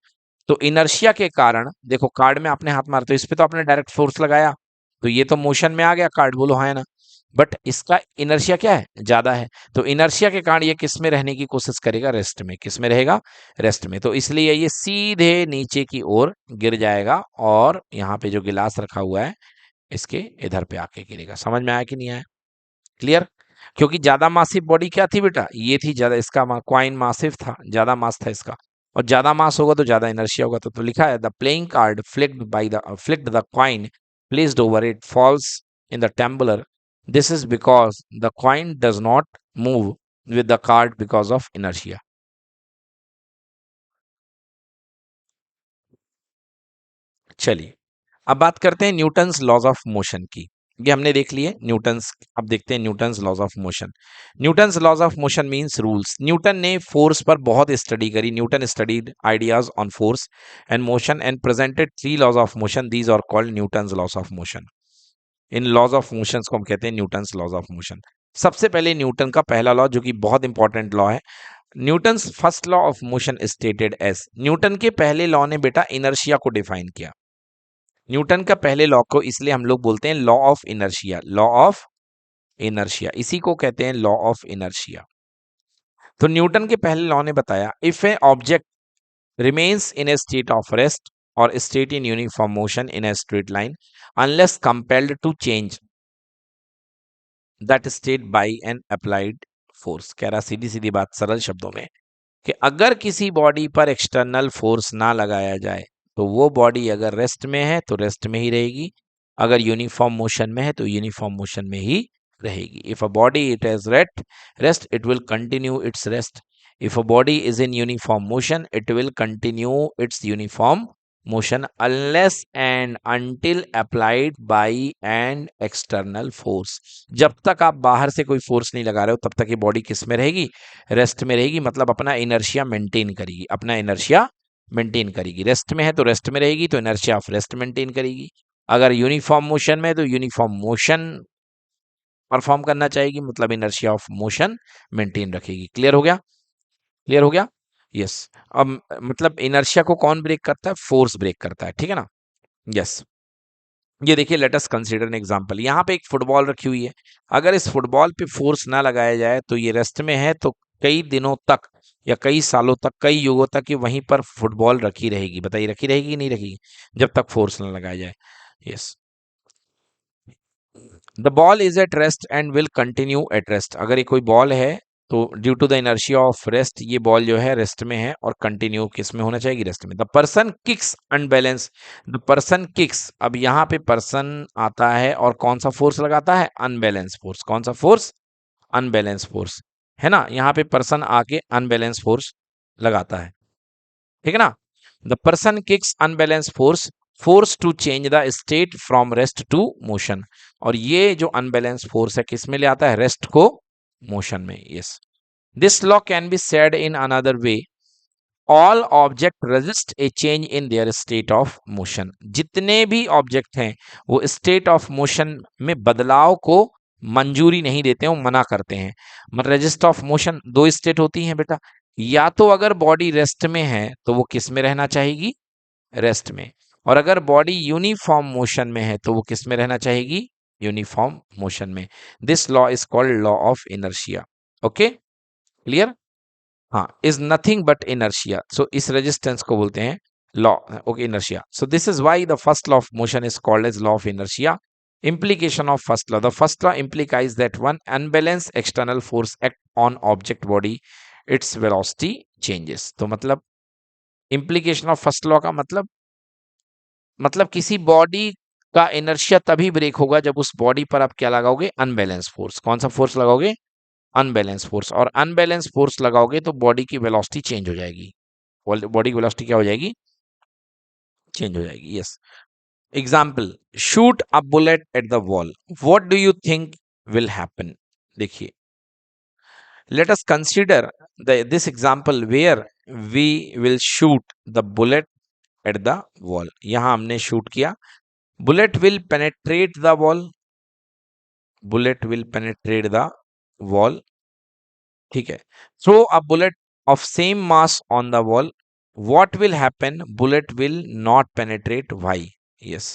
तो इनर्शिया के कारण देखो कार्ड में आपने हाथ मारते हो, इस पे तो आपने डायरेक्ट फोर्स लगाया, तो ये तो मोशन में आ गया कार्ड, बोलो हाँ है ना। बट इसका इनर्शिया क्या है, ज्यादा है। तो इनर्शिया के कारण ये किस में रहने की कोशिश करेगा, रेस्ट में। किस में रहेगा, रेस्ट में। तो इसलिए ये सीधे नीचे की ओर गिर जाएगा और यहाँ पे जो गिलास रखा हुआ है इसके इधर पे आके गिरेगा। समझ में आया कि नहीं आया। क्लियर। क्योंकि ज्यादा मासिव बॉडी क्या थी बेटा, ये थी ज्यादा, इसका क्वाइन मासिव था, ज्यादा मास था इसका, और ज्यादा मास होगा तो ज्यादा इनर्शिया होगा। तो लिखा है the playing card flicked the coin placed over it falls in the tumbler. This is because the coin does not move with the card because of inertia. चलिए अब बात करते हैं न्यूटन्स लॉज ऑफ मोशन की। ये हमने देख लिए न्यूटन्स। अब देखते हैं Newton's laws of motion. Newton's laws of motion means rules. Newton ने फोर्स पर बहुत स्टडी करी। Newton studied ideas on force and motion and presented three laws of motion. These are called Newton's laws of motion. इन laws of motion को हम कहते हैं Newton's laws of motion. सबसे पहले न्यूटन का पहला लॉ जो कि बहुत इंपॉर्टेंट लॉ है, Newton's first law of motion stated as. Newton के पहले लॉ ने बेटा इनर्शिया को डिफाइन किया। न्यूटन का पहले लॉ को इसलिए हम लोग बोलते हैं law of inertia. Law of inertia, इसी को कहते हैं लॉ ऑफ इनर्शिया। तो न्यूटन के पहले लॉ ने बताया if a object remains in a state of rest और state in uniform motion in a straight line unless compelled to change that state by an applied force. कह रहा सीधी सीधी बात सरल शब्दों में कि अगर किसी बॉडी पर एक्सटर्नल फोर्स ना लगाया जाए तो वो बॉडी अगर रेस्ट में है तो रेस्ट में ही रहेगी, अगर यूनिफॉर्म मोशन में है तो यूनिफॉर्म मोशन में ही रहेगी। If a body it has rest it will continue its rest. If a body is in uniform motion it will continue its uniform motion unless and until applied by an external force. जब तक आप बाहर से कोई force नहीं लगा रहे हो तब तक ये बॉडी किस में रहेगी, रेस्ट में रहेगी। मतलब अपना इनर्शिया मेंटेन करेगी, अपना इनर्शिया मेंटेन करेगी। रेस्ट में है तो रेस्ट में रहेगी, तो इनर्शिया ऑफ रेस्ट मेंटेन करेगी। अगर यूनिफॉर्म मोशन में है तो यूनिफॉर्म मोशन परफॉर्म करना चाहेगी, मतलब इनर्शिया ऑफ मोशन मेंटेन रखेगी। क्लियर हो गया, क्लियर हो गया। यस। अब मतलब इनर्शिया को कौन ब्रेक करता है, फोर्स ब्रेक करता है, ठीक है ना। यस। ये देखिए let us consider an example. यहाँ पे एक फुटबॉल रखी हुई है, अगर इस फुटबॉल पे फोर्स ना लगाया जाए तो ये रेस्ट में है, तो कई दिनों तक या कई सालों तक, कई युगों तक ये वहीं पर फुटबॉल रखी रहेगी। बताइए रखी रहेगी कि नहीं रखेगी, जब तक फोर्स ना लगाया जाए। Yes. The ball is at rest and will continue at rest. अगर ये कोई बॉल है तो due to the inertia of rest ये बॉल जो है रेस्ट में है और कंटिन्यू किस में होना चाहिए, रेस्ट में। The person kicks unbalance. The person kicks, अब यहाँ पे पर्सन आता है और कौन सा फोर्स लगाता है, अनबैलेंस फोर्स। कौन सा फोर्स, अनबैलेंस फोर्स, है ना। यहाँ पे पर्सन आके अनबैलेंस फोर्स लगाता है, ठीक है ना। The person kicks unbalance force to change the state from rest to motion. और ये जो अनबैलेंस फोर्स है किस में ले आता है, रेस्ट को मोशन में। Yes, this law can be said in another way, all object resist A change in their state of motion. जितने भी ऑब्जेक्ट हैं वो स्टेट ऑफ मोशन में बदलाव को मंजूरी नहीं देते हैं, वो मना करते हैं। मतलब रेजिस्ट ऑफ मोशन दो स्टेट होती हैं बेटा, या तो अगर बॉडी रेस्ट में है तो वो किस में रहना चाहेगी, रेस्ट में, और अगर बॉडी यूनिफॉर्म मोशन में है तो वो किस में रहना चाहेगी, यूनिफॉर्म मोशन में। This law is called law of inertia. Okay, clear. हाँ, is nothing but inertia, so इस रेजिस्टेंस को बोलते हैं law, okay, inertia. So this is why the first law of motion is called as law of inertia. Implication of first law: the first law implies that one unbalanced external force act on object body, its velocity changes। तो मतलब implication of first law का मतलब किसी body का inertia तभी break होगा जब उस बॉडी पर आप क्या लगाओगे, अनबैलेंस फोर्स। कौन सा फोर्स लगाओगे, अनबैलेंस फोर्स। और अनबैलेंस फोर्स लगाओगे तो बॉडी की वेलोसिटी चेंज हो जाएगी, बॉडी की वेलोसिटी क्या हो जाएगी, चेंज हो जाएगी। Yes, example, shoot a bullet at the wall, what do you think will happen. देखिए, let us consider this example where we will shoot the bullet at the wall. यहां हमने shoot किया, bullet will penetrate the wall, bullet will penetrate the wall, ठीक है। Throw a bullet of same mass on the wall, what will happen, bullet will not penetrate, why. Yes,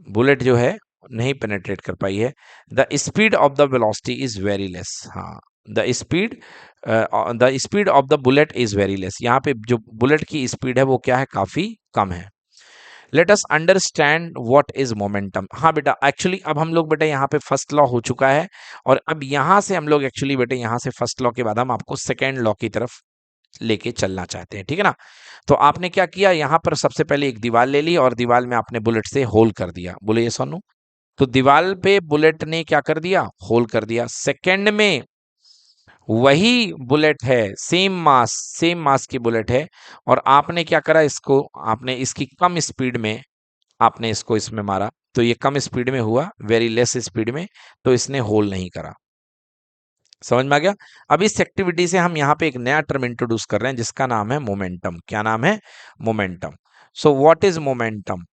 bullet जो है नहीं penetrate कर पाई है। The speed of the velocity is very less. हाँ, the speed of the bullet is very less. यहाँ पे जो बुलेट की स्पीड है वो क्या है, काफी कम है। Let us understand what is momentum. हाँ बेटा, एक्चुअली अब हम लोग बेटा यहाँ पे फर्स्ट लॉ हो चुका है, और अब यहाँ से हम लोग एक्चुअली बेटे यहाँ से फर्स्ट लॉ के बाद हम आपको सेकेंड लॉ की तरफ लेके चलना चाहते हैं, ठीक है ना। तो आपने क्या किया, यहाँ पर सबसे पहले एक दीवार ले ली और दीवार में आपने बुलेट से होल कर दिया। बोले ये सोनू, तो दीवार पे बुलेट ने क्या कर दिया, होल कर दिया। सेकेंड में वही बुलेट है, सेम मास की बुलेट है, और आपने क्या करा, इसको आपने इसकी कम स्पीड में आपने इसको इसमें मारा, तो ये कम स्पीड में हुआ, वेरी लेस स्पीड में, तो इसने होल नहीं करा। समझ में आ गया। अब इस एक्टिविटी से हम यहाँ पे एक नया टर्म इंट्रोड्यूस कर रहे हैं जिसका नाम है मोमेंटम। क्या नाम है, momentum. So what is momentum,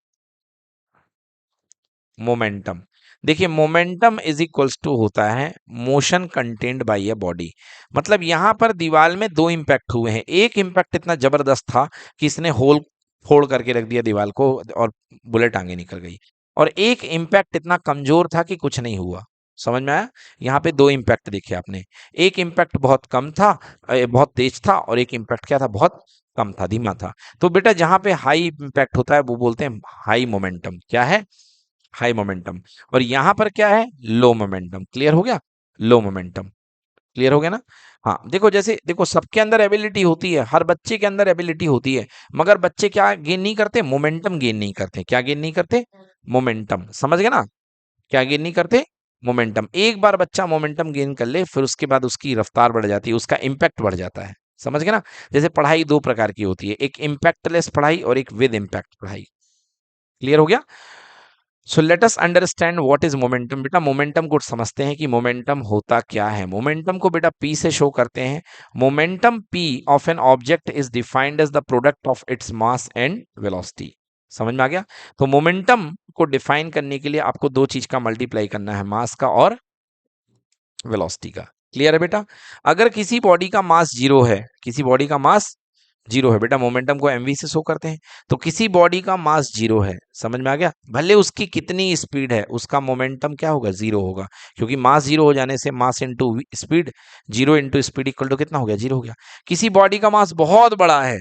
momentum, देखिए मोमेंटम इज इक्वल्स टू होता है motion contained by a body. मतलब यहां पर दीवार में दो इंपैक्ट हुए हैं, एक इंपैक्ट इतना जबरदस्त था कि इसने होल फोड़ करके रख दिया दीवार को और बुलेट आगे निकल गई, और एक इंपैक्ट इतना कमजोर था कि कुछ नहीं हुआ। समझ में आया, यहाँ पे दो इंपैक्ट देखे आपने, एक इंपैक्ट बहुत कम था, बहुत तेज था, और एक इंपैक्ट क्या था, बहुत कम था, धीमा था। तो बेटा जहां पे हाई इंपैक्ट होता है वो बोलते हैं हाई मोमेंटम। क्या है, हाई मोमेंटम। और यहां पर क्या है, लो मोमेंटम। क्लियर हो गया, लो मोमेंटम, क्लियर हो गया ना। हाँ, देखो जैसे देखो सबके अंदर एबिलिटी होती है, हर बच्चे के अंदर एबिलिटी होती है, मगर बच्चे क्या गेन नहीं करते, मोमेंटम गेन नहीं करते। क्या गेन नहीं करते, मोमेंटम। समझ गए ना, क्या गेन नहीं करते, मोमेंटम। एक बार बच्चा मोमेंटम गेन कर ले फिर उसके बाद उसकी रफ्तार बढ़ जाती है, उसका इंपैक्ट बढ़ जाता है। समझ गए ना। जैसे पढ़ाई दो प्रकार की होती है, एक इम्पैक्टलेस पढ़ाई और एक विद इम्पैक्ट पढ़ाई। क्लियर हो गया। So let us understand what is momentum. बेटा मोमेंटम को समझते हैं कि मोमेंटम होता क्या है। मोमेंटम को बेटा पी से शो करते हैं। Momentum p of an object is defined as the product of its mass and velocity. समझ में आ गया। तो मोमेंटम को डिफाइन करने के लिए आपको दो चीज का मल्टीप्लाई करना है, मास का और वेलोसिटी का। क्लियर है बेटा। अगर किसी बॉडी का मास जीरो है, किसी बॉडी का मास जीरो है, बेटा मोमेंटम को एमवी से शो करते हैं। तो किसी बॉडी का मास जीरो है, समझ में आ गया, भले उसकी कितनी स्पीड है उसका मोमेंटम क्या होगा, जीरो होगा, क्योंकि मास जीरो हो जाने से mass into speed, zero into speed equal to कितना हो गया, जीरो हो गया। किसी बॉडी का मास बहुत बड़ा है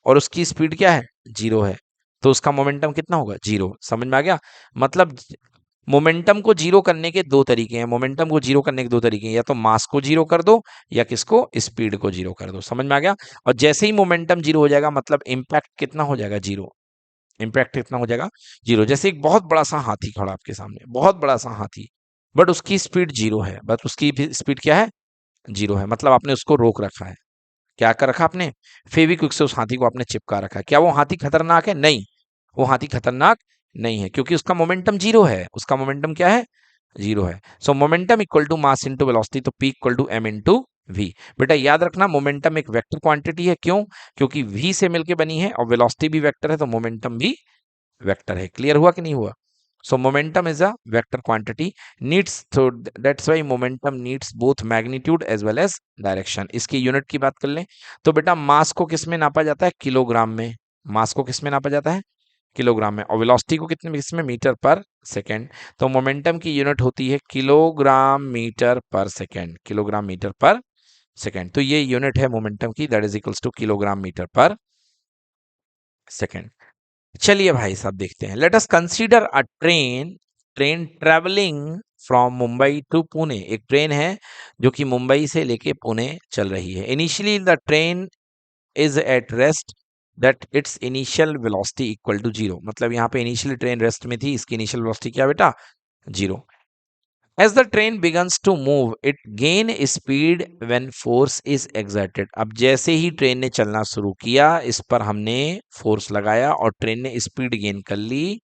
और उसकी स्पीड क्या है, जीरो है, तो उसका मोमेंटम कितना होगा, जीरो। समझ में आ गया। मतलब मोमेंटम को जीरो करने के दो तरीके हैं, मोमेंटम को जीरो करने के दो तरीके हैं, या तो मास को जीरो कर दो या किसको, स्पीड को जीरो कर दो। समझ में आ गया। और जैसे ही मोमेंटम जीरो हो जाएगा मतलब इंपैक्ट कितना हो जाएगा, जीरो। इंपैक्ट कितना हो जाएगा, जीरो। जैसे एक बहुत बड़ा सा हाथी खड़ा आपके सामने, बहुत बड़ा सा हाथी, बट उसकी स्पीड जीरो है, बट उसकी स्पीड क्या है, जीरो है। मतलब आपने उसको रोक रखा है, क्या कर रखा आपने, फेविक्विक से उस हाथी को आपने चिपका रखा है। क्या वो हाथी खतरनाक है, नहीं, वो हाथी खतरनाक नहीं है, क्योंकि उसका मोमेंटम जीरो है। उसका मोमेंटम क्या है? जीरो है। So momentum equal to mass into velocity, तो P equal to M into V. बेटा याद रखना, मोमेंटम एक वेक्टर क्वांटिटी है। क्यों? क्योंकि वी से मिलके बनी है और वेलोसिटी भी वेक्टर है, तो मोमेंटम भी वेक्टर है। क्लियर हुआ कि नहीं हुआ? सो momentum is a vector quantity, needs, so that's why momentum needs both magnitude as well as direction। इसकी यूनिट की बात कर लें तो बेटा मास को किस में नापा जाता है? किलोग्राम में। मास को किस में नापा जाता है? किलोग्राम में। और वेलोसिटी को कितने किस में? Metre per second. तो मोमेंटम की यूनिट होती है kilogram metre per second. Kilogram metre per second, तो ये यूनिट है मोमेंटम की, that is equals to kilogram metre per second. चलिए भाई साहब देखते हैं। Let us consider a train, train travelling from Mumbai to Pune. एक ट्रेन है जो कि मुंबई से लेके पुणे चल रही है। Initially the train is at rest, that its initial velocity equal to zero. मतलब यहाँ पे इनिशियली ट्रेन रेस्ट में थी, इसकी इनिशियल वेलोसिटी क्या बेटा? Zero. As the train begins to move it gain speed when force is exerted. अब जैसे ही ट्रेन ने चलना शुरू किया, इस पर हमने फोर्स लगाया और ट्रेन ने स्पीड गेन कर ली।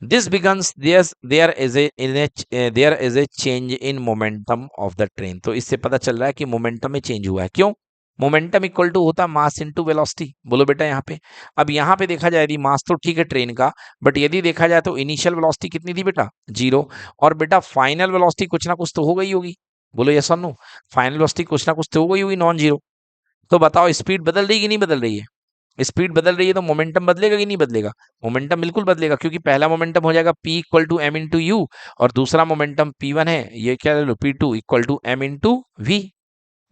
This begins there is a change in momentum of the train. तो इससे पता चल रहा है कि मोमेंटम में चेंज हुआ है। क्यों? मोमेंटम इक्वल टू होता है मास इनटू वेलोसिटी। बोलो बेटा यहाँ पे। अब यहाँ पे देखा जाए, यदि मास तो ठीक है ट्रेन का, बट यदि देखा जाए तो इनिशियल वेलोसिटी कितनी थी बेटा? जीरो। और बेटा फाइनल वेलोसिटी कुछ ना कुछ तो हो गई होगी। बोलो यस और नो। फाइनल वेलोसिटी कुछ ना कुछ तो हो गई होगी, नॉन जीरो। तो बताओ स्पीड बदल रही है कि नहीं बदल रही है? स्पीड बदल रही है तो मोमेंटम बदलेगा कि नहीं बदलेगा? मोमेंटम बिल्कुल बदलेगा, क्योंकि पहला मोमेंटम हो जाएगा p equal to M into you, और दूसरा मोमेंटम p1 है, ये क्या ले लो, p2 equal to M into v.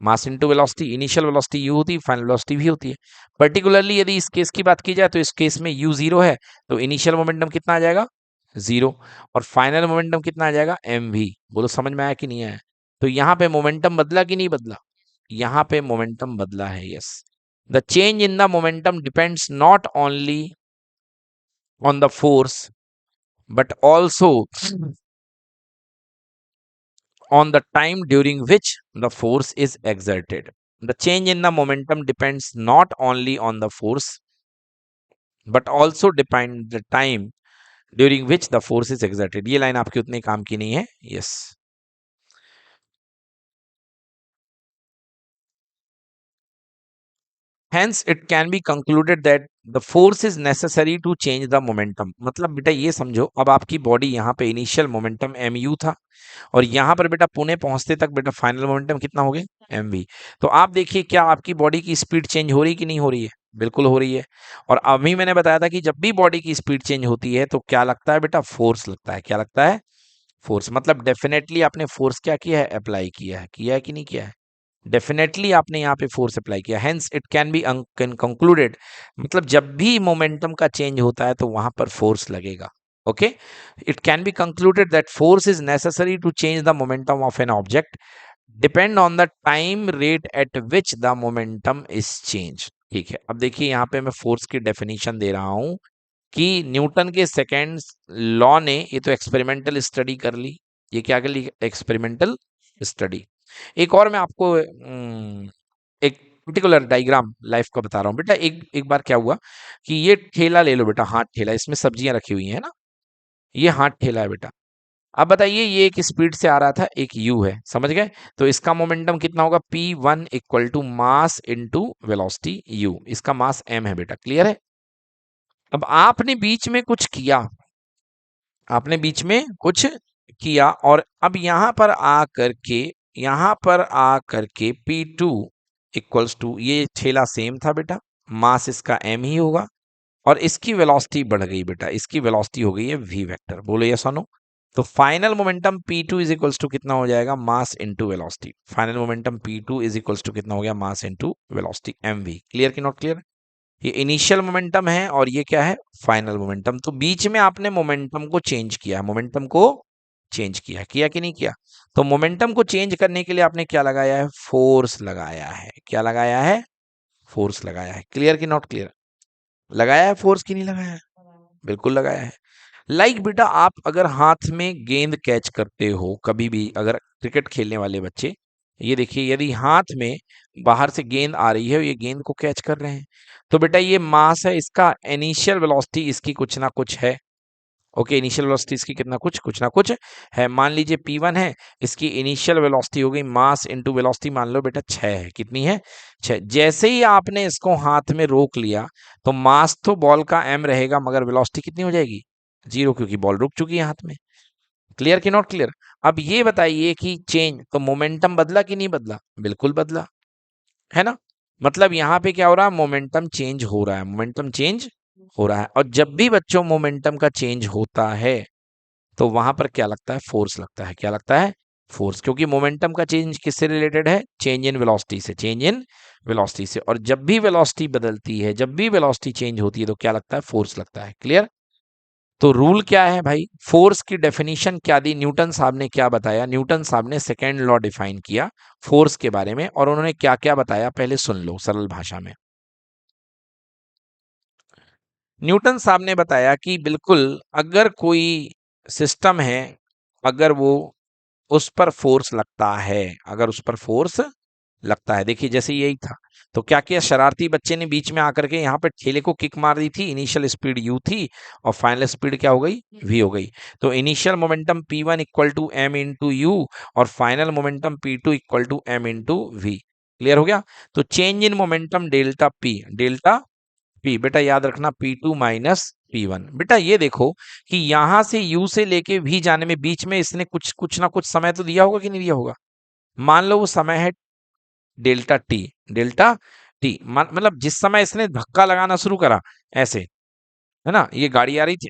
Mass into velocity, initial velocity u होती है, फाइनल वेलोसिटी भी होती है। पर्टिकुलरली यदि इस केस की बात की जाए तो इस केस में यू जीरो है, तो इनिशियल मोमेंटम कितना आ जाएगा? जीरो। और फाइनल मोमेंटम कितना आ जाएगा? M v. बोलो समझ में आया कि नहीं आया? तो यहाँ पे मोमेंटम बदला कि नहीं बदला? यहाँ पे मोमेंटम बदला है, yes. The change in the momentum depends not only on the force but also on the time during which the force is exerted. The change in the momentum depends not only on the force but also depend the time during which the force is exerted। ये line आपके उतने काम की नहीं है, yes. Hence it can be concluded that the force is necessary to change the momentum। मतलब बेटा ये समझो, अब आपकी बॉडी यहाँ पे इनिशियल मोमेंटम mu था, और यहाँ पर बेटा पुणे पहुंचते तक बेटा फाइनल मोमेंटम कितना हो गया? mv। तो आप देखिए, क्या आपकी बॉडी की स्पीड चेंज हो रही है कि नहीं हो रही है? बिल्कुल हो रही है। और अभी मैंने बताया था कि जब भी बॉडी की स्पीड चेंज होती है तो क्या लगता है बेटा? फोर्स लगता है। क्या लगता है? फोर्स। मतलब डेफिनेटली आपने फोर्स क्या किया है? अप्लाई किया है कि नहीं किया है? डेफिनेटली आपने यहाँ पे फोर्स अप्लाई किया। Hence it can be concluded, मतलब जब भी मोमेंटम का चेंज होता है तो वहां पर फोर्स लगेगा। Okay, it can be concluded that force is necessary to change the momentum of an object depend on the time rate at which the momentum is change. ठीक है, अब देखिए यहाँ पे मैं फोर्स की डेफिनेशन दे रहा हूं कि न्यूटन के सेकेंड लॉ ने, ये तो एक्सपेरिमेंटल स्टडी कर ली, ये क्या कर ली? Experimental study. एक और मैं आपको एक पर्टिकुलर डायग्राम लाइफ का बता रहा हूँ बेटा। एक एक बार क्या हुआ कि ये ठेला ले लो बेटा, हाथ ठेला, इसमें सब्जियां रखी हुई है ना, ये हाथ ठेला है बेटा। अब बताइए, ये एक स्पीड से आ रहा था, एक यू है, समझ गए? तो इसका मोमेंटम कितना होगा? p1 equal to mass into velocity u। इसका मास m है बेटा, क्लियर है? अब आपने बीच में कुछ किया, आपने बीच में कुछ किया, और अब यहां पर आ करके P2 इक्वल्स टू, ये ठेला सेम था बेटा, मास इसका m ही होगा, और इसकी वेलोसिटी बढ़ गई बेटा, इसकी वेलोसिटी हो गई है v वेक्टर। बोलो यस और नो। तो final momentum P2 is equals to कितना हो जाएगा? Mass into velocity. Final momentum P2 is equals to कितना हो गया? Mass into velocity mv। Clear कि नॉट क्लियर? ये इनिशियल मोमेंटम है और ये क्या है? Final momentum. तो बीच में आपने मोमेंटम को चेंज किया है, मोमेंटम को चेंज किया कि नहीं किया? तो मोमेंटम को चेंज करने के लिए आपने क्या लगाया है? फोर्स लगाया है। क्या लगाया है? फोर्स लगाया है। क्लियर कि नॉट क्लियर? लगाया है फोर्स कि नहीं लगाया है? बिल्कुल लगाया है। लाइक बेटा, आप अगर हाथ में गेंद कैच करते हो, कभी भी अगर क्रिकेट खेलने वाले बच्चे ये देखिए, यदि हाथ में बाहर से गेंद आ रही है और ये गेंद को कैच कर रहे हैं, तो बेटा ये मास है, इसका इनिशियल वेलोसिटी इसकी कुछ ना कुछ है। ओके, इनिशियल वेलोसिटी इसकी कितना कुछ ना कुछ है। मान लीजिए p1 है, इसकी इनिशियल वेलोसिटी हो गई मास इनटू वेलोसिटी, मान लो बेटा 6 है। कितनी है? 6। जैसे ही आपने इसको हाथ में रोक लिया तो मास तो बॉल का m रहेगा, मगर वेलोसिटी कितनी हो जाएगी? 0, क्योंकि बॉल रुक चुकी है हाथ में। क्लियर कि नॉट क्लियर? अब ये बताइए कि चेंज तो मोमेंटम बदला कि नहीं बदला? बिल्कुल बदला, है ना? मतलब यहाँ पे क्या हो रहा है? मोमेंटम चेंज हो रहा है, मोमेंटम चेंज हो रहा है। और जब भी बच्चों मोमेंटम का चेंज होता है तो वहां पर क्या लगता है? फोर्स लगता है। क्या लगता है? फोर्स, क्योंकि मोमेंटम का चेंज किससे रिलेटेड है? चेंज इन वेलोसिटी से, चेंज इन वेलोसिटी से। और जब भी वेलोसिटी बदलती है, जब भी वेलोसिटी चेंज होती है, तो क्या लगता है? फोर्स लगता है। क्लियर? तो रूल क्या है भाई? फोर्स की डेफिनेशन क्या दी? न्यूटन साहब ने क्या बताया? न्यूटन साहब ने सेकेंड लॉ डिफाइन किया फोर्स के बारे में, और उन्होंने क्या क्या बताया पहले सुन लो सरल भाषा में। न्यूटन साहब ने बताया कि बिल्कुल, अगर कोई सिस्टम है, अगर वो उस पर फोर्स लगता है, अगर उस पर फोर्स लगता है, देखिए जैसे यही था, तो क्या किया शरारती बच्चे ने? बीच में आकर के यहाँ पे ठेले को किक मार दी थी। इनिशियल स्पीड u थी और फाइनल स्पीड क्या हो गई? v हो गई। तो initial momentum p1 equal to m into you और final momentum p2 equal to m into v। Clear हो गया? तो change in momentum delta p, delta p बेटा याद रखना p2 माइनस p1। बेटा ये देखो कि यहां से u से लेके v जाने में बीच में इसने कुछ ना कुछ समय तो दिया होगा कि नहीं दिया होगा? मान लो वो समय है डेल्टा टी, डेल्टा टी मतलब जिस समय इसने धक्का लगाना शुरू करा, ऐसे, है ना, ये गाड़ी आ रही थी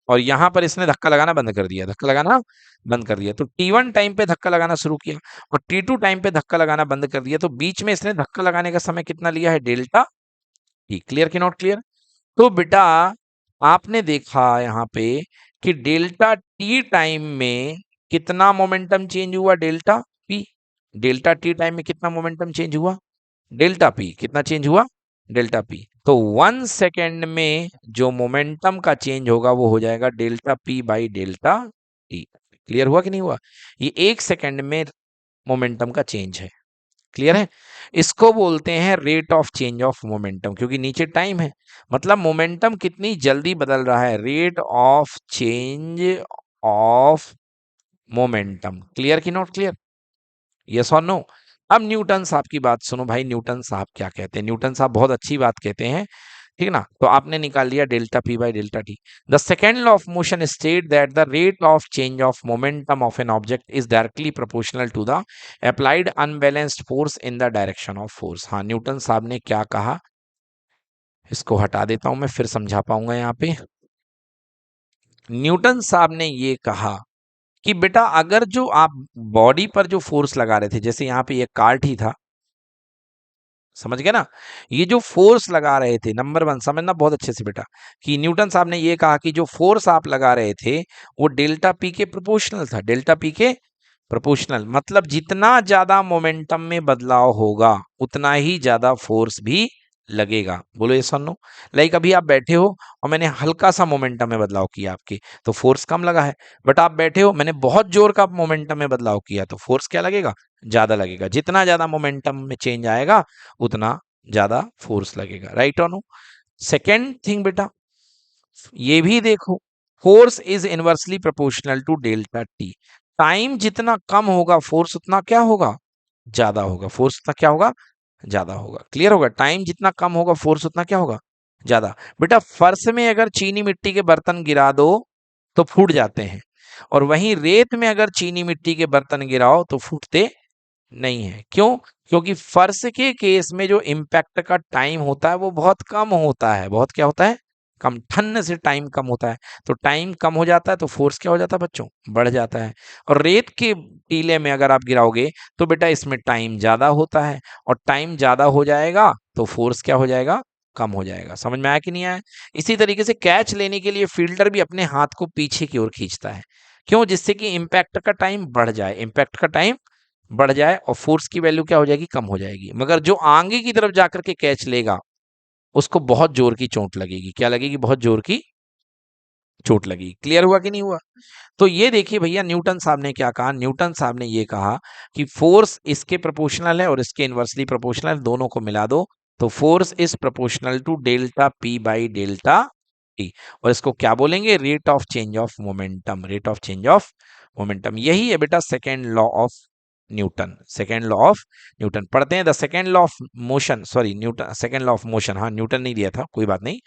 और यहां पर इसने धक्का लगाना बंद कर दिया, धक्का लगाना बंद कर दिया। तो T1 टाइम पे धक्का लगाना शुरू किया और T2 टाइम पे धक्का लगाना बंद कर दिया। तो बीच में इसने धक्का लगाने का समय कितना लिया है? Delta T. क्लियर कि नॉट क्लियर? तो बेटा आपने देखा यहाँ पे कि डेल्टा टी टाइम में कितना मोमेंटम चेंज हुआ? Delta P. Delta t time में कितना मोमेंटम चेंज हुआ? Delta P. कितना चेंज हुआ? Delta P. तो 1 सेकेंड में जो मोमेंटम का चेंज होगा वो हो जाएगा delta P by delta T. Clear हुआ कि नहीं हुआ? ये 1 सेकेंड में मोमेंटम का चेंज है। क्लियर है? इसको बोलते हैं rate of change of momentum, क्योंकि नीचे टाइम है, मतलब मोमेंटम कितनी जल्दी बदल रहा है, rate of change of momentum. Clear कि नॉट क्लियर? यस और नो? अब न्यूटन साहब की बात सुनो भाई, न्यूटन साहब क्या कहते हैं? न्यूटन साहब बहुत अच्छी बात कहते हैं, ठीक ना? तो आपने निकाल लिया delta P by delta t. The second law of motion state that the rate of change of momentum of an object is directly proportional to the applied unbalanced force in the direction of force. हाँ, Newton साहब ने क्या कहा? इसको हटा देता हूं, मैं फिर समझा पाऊंगा यहाँ पे। न्यूटन साहब ने ये कहा कि बेटा अगर जो आप बॉडी पर जो फोर्स लगा रहे थे, जैसे यहाँ पे ये कार्ट ही था, समझ गए ना? ये जो फोर्स लगा रहे थे, नंबर वन समझना बहुत अच्छे से बेटा, कि न्यूटन साहब ने ये कहा कि जो फोर्स आप लगा रहे थे वो डेल्टा पी के प्रोपोर्शनल था। डेल्टा पी के प्रोपोर्शनल मतलब जितना ज्यादा मोमेंटम में बदलाव होगा उतना ही ज्यादा फोर्स भी लगेगा। बोलो ये सुनो, लाइक अभी आप बैठे हो और मैंने हल्का सा मोमेंटम में बदलाव किया आपके, तो फोर्स कम लगा है। बट आप बैठे हो, मैंने बहुत जोर का मोमेंटम में बदलाव किया, तो फोर्स क्या लगेगा? ज्यादा लगेगा। जितना ज्यादा मोमेंटम में चेंज आएगा उतना ज्यादा फोर्स लगेगा। राइट और नो? सेकेंड थिंग बेटा, ये भी देखो, force is inversely proportional to delta t. Time जितना कम होगा फोर्स उतना क्या होगा? ज्यादा होगा। फोर्स उतना क्या होगा? ज्यादा होगा। क्लियर होगा? टाइम जितना कम होगा फोर्स उतना क्या होगा? ज्यादा। बेटा फर्श में अगर चीनी मिट्टी के बर्तन गिरा दो तो फूट जाते हैं, और वहीं रेत में अगर चीनी मिट्टी के बर्तन गिराओ तो फूटते नहीं है। क्यों? क्योंकि फर्श के केस में जो इम्पैक्ट का टाइम होता है वो बहुत कम होता है। बहुत क्या होता है? कम। ठन्ने से टाइम कम होता है, तो टाइम कम हो जाता है तो फोर्स क्या हो जाता है बच्चों? बढ़ जाता है। और रेत के टीले में अगर आप गिराओगे तो बेटा इसमें टाइम ज्यादा होता है, और टाइम ज्यादा हो जाएगा तो फोर्स क्या हो जाएगा? कम हो जाएगा। समझ में आया कि नहीं आया? इसी तरीके से कैच लेने के लिए फील्डर भी अपने हाथ को पीछे की ओर खींचता है। क्यों? जिससे कि इम्पैक्ट का टाइम बढ़ जाए, इम्पैक्ट का टाइम बढ़ जाए और फोर्स की वैल्यू क्या हो जाएगी? कम हो जाएगी। मगर जो आगे की तरफ जाकर के कैच लेगा उसको बहुत जोर की चोट लगेगी। क्या लगेगी? बहुत जोर की चोट लगी। क्लियर हुआ कि नहीं हुआ? तो ये देखिए भैया, न्यूटन साहब ने क्या कहा, न्यूटन साहब ने ये कहा कि फोर्स इसके प्रोपोर्शनल है और इसके इनवर्सली प्रोपोर्शनल है, दोनों को मिला दो तो force is proportional to delta P by delta t. और इसको क्या बोलेंगे? Rate of change of momentum, rate of change of momentum. यही है बेटा second law of Newton, second law of Newton. पढ़ते हैं the second law of motion, sorry Newton, second law of motion, हाँ न्यूटन नहीं दिया था, कोई बात नहीं।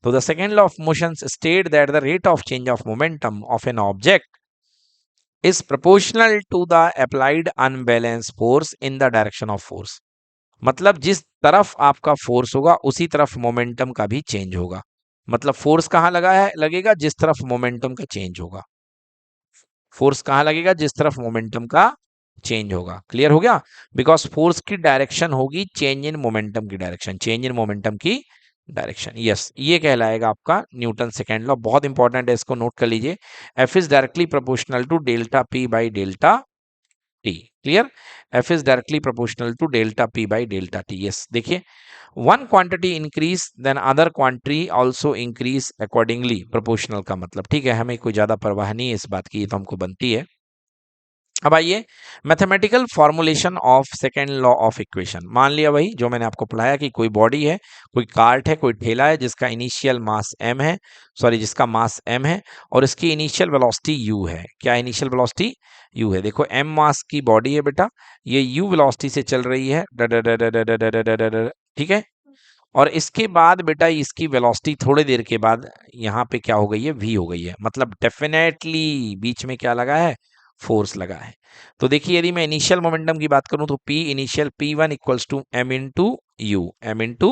तो the second law of motion state that the rate of change of momentum of an object is proportional to the applied unbalanced force in the direction of force। मतलब जिस तरफ आपका फोर्स होगा उसी तरफ मोमेंटम का भी चेंज होगा। मतलब फोर्स कहाँ लगा है, लगेगा जिस तरफ मोमेंटम का चेंज होगा। फोर्स कहाँ लगेगा? जिस तरफ मोमेंटम का चेंज होगा। क्लियर हो गया? बिकॉज फोर्स की डायरेक्शन होगी चेंज इन मोमेंटम की डायरेक्शन, चेंज इन मोमेंटम की डायरेक्शन। यस, ये कहलाएगा आपका न्यूटन सेकेंड लॉ। बहुत इंपॉर्टेंट है, इसको नोट कर लीजिए। F is directly proportional to delta P by delta T. Clear? F is directly proportional to delta P by delta T. Yes, देखिए, one quantity increase then other quantity also increase accordingly. Proportional का मतलब, ठीक है, हमें कोई ज्यादा परवाह नहीं है इस बात की, ये तो हमको बनती है। अब आइए mathematical formulation of second law of equation. मान लिया भाई जो मैंने आपको पढ़ाया कि कोई बॉडी है, कोई कार्ट है, कोई ठेला है जिसका इनिशियल मास m है, सॉरी जिसका मास m है और इसकी इनिशियल वेलोसिटी u है। क्या इनिशियल वेलोसिटी? u है। देखो m मास की बॉडी है बेटा, ये u वेलोसिटी से चल रही है, ठीक है। और इसके बाद बेटा इसकी वेलोसिटी थोड़ी देर के बाद यहाँ पे क्या हो गई है? v हो गई है। मतलब डेफिनेटली बीच में क्या लगा है? फोर्स लगा है। तो देखिए यदि मैं इनिशियल मोमेंटम की बात करूं तो p initial p1 equals to m into u, m into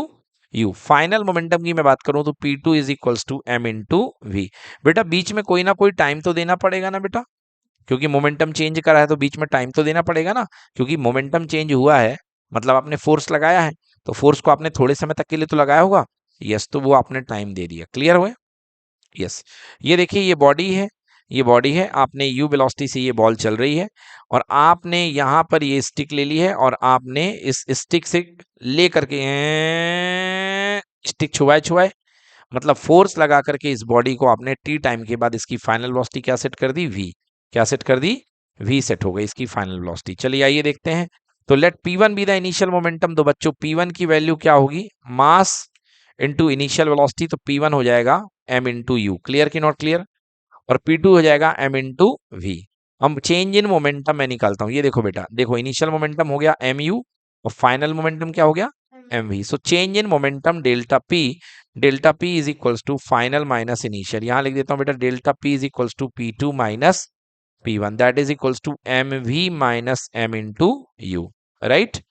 u. Final momentum की मैं बात करूं तो p2 is equals to m into v। बेटा बीच में कोई ना कोई टाइम तो देना पड़ेगा ना बेटा, क्योंकि मोमेंटम चेंज करा है तो बीच में टाइम तो देना पड़ेगा ना, क्योंकि मोमेंटम चेंज हुआ है मतलब आपने फोर्स लगाया है, तो फोर्स को आपने थोड़े समय तक के लिए तो लगाया होगा। यस, तो वो आपने टाइम दे दिया। क्लियर हुआ? यस। ये देखिए ये बॉडी है, ये बॉडी है, आपने u वेलोसिटी से ये बॉल चल रही है और आपने यहाँ पर ये स्टिक ले ली है और आपने इस स्टिक से ले करके स्टिक छुआए छुआए, मतलब फोर्स लगा करके इस बॉडी को आपने टी टाइम के बाद इसकी फाइनल वेलोसिटी क्या सेट कर दी? v। क्या सेट कर दी? v सेट हो गई इसकी फाइनल वेलोसिटी। चलिए आइए देखते हैं। तो let p1 be the initial momentum. तो बच्चों p1 की वैल्यू क्या होगी? मास इंटू इनिशियल वेलोसिटी, तो p1 हो जाएगा m इंटू यू। क्लियर की नॉट क्लियर? और p2 हो जाएगा m इंटू वी। हम चेंज इन मोमेंटम में निकालता हूँ। ये देखो बेटा, देखो इनिशियल मोमेंटम हो गया mu और फाइनल मोमेंटम क्या हो गया? mv। So change in momentum delta p is equals to final minus initial. यहाँ लिख देता हूँ बेटा, delta p is equals to p2 minus p1, that is equals to mv minus m into u. Right?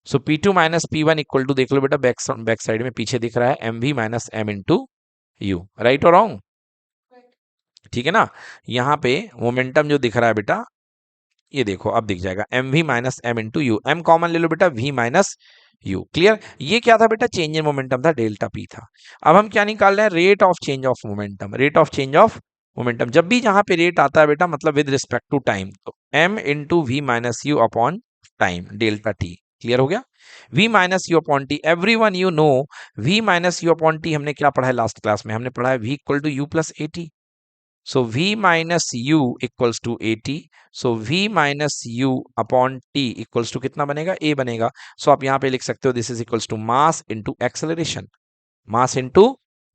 So p2 minus p1 equal to, देख लो बेटा back side में पीछे दिख रहा है mv minus m into u. Right और wrong? ठीक है ना? यहाँ पे मोमेंटम जो दिख रहा है बेटा, ये देखो अब दिख जाएगा mv minus m into u. m common ले लो बेटा, v माइनस यू। क्लियर? ये क्या था बेटा? चेंज इन मोमेंटम था, डेल्टा p था। अब हम क्या निकाल रहे हैं? Rate of change of momentum. Rate of change of momentum, जब भी जहां पे रेट आता है बेटा मतलब विद रिस्पेक्ट टू टाइम, तो m into v minus you upon time, delta T. Clear हो गया? v minus you upon t, every one you know v minus you upon t हमने क्या पढ़ा है लास्ट क्लास में? हमने पढ़ा है v equal to u plus a t. So V minus U equals to AT. So V minus U upon T equals to कितना बनेगा? A बनेगा। So आप यहाँ पे लिख सकते हो this is equals to mass into acceleration. Mass into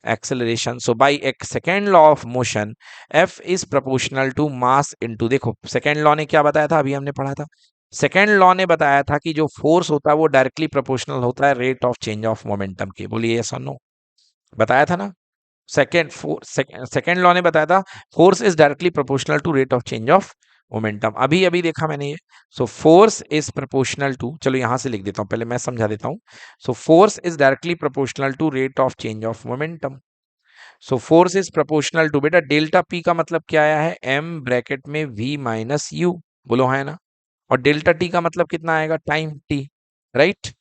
acceleration. So by a second law of motion, F is proportional to mass into, देखो second law ने क्या बताया था? अभी हमने पढ़ा था। सेकेंड लॉ ने बताया था कि जो फोर्स होता है वो डायरेक्टली प्रोपोर्शनल होता है rate of change of momentum के। बोलिए यस और नो? बताया था ना? सेकेंड लॉ ने बताया था force is directly proportional to rate of change of momentum. अभी अभी देखा मैंने ये। So force is proportional to, चलो यहां से लिख देता हूं, पहले मैं समझा देता हूं। So force is directly proportional to rate of change of momentum. So force is proportional to, बेटा डेल्टा पी का मतलब क्या आया है? एम ब्रैकेट में वी माइनस यू, बोलो है ना? और डेल्टा टी का मतलब कितना आएगा? Time t. राइट?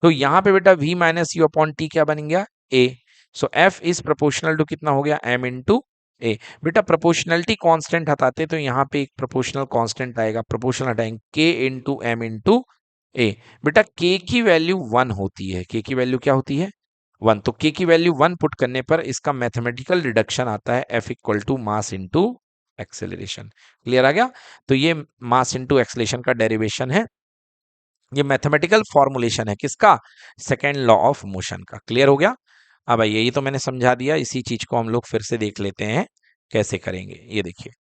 तो यहाँ पे बेटा v minus you upon t क्या बन गया? a। So f is proportional to कितना हो गया? m into a. बेटा प्रोपोर्शनलिटी कांस्टेंट हटाते तो यहाँ पे एक प्रोपोर्शनल कांस्टेंट आएगा, प्रोपोर्शनल हटाएंगे k into m into a. बेटा k की वैल्यू 1 होती है, k की वैल्यू क्या होती है? 1, तो k की वैल्यू 1 पुट करने पर इसका मैथमेटिकल रिडक्शन आता है F equal to mass into acceleration. Clear आ गया? तो ये मास इंटू एक्सेलरेशन का डेरिवेशन है, ये मैथमेटिकल फॉर्मुलेशन है किसका? सेकेंड लॉ ऑफ मोशन का। क्लियर हो गया? अब आइए, ये तो मैंने समझा दिया, इसी चीज को हम लोग फिर से देख लेते हैं कैसे करेंगे। ये देखिए,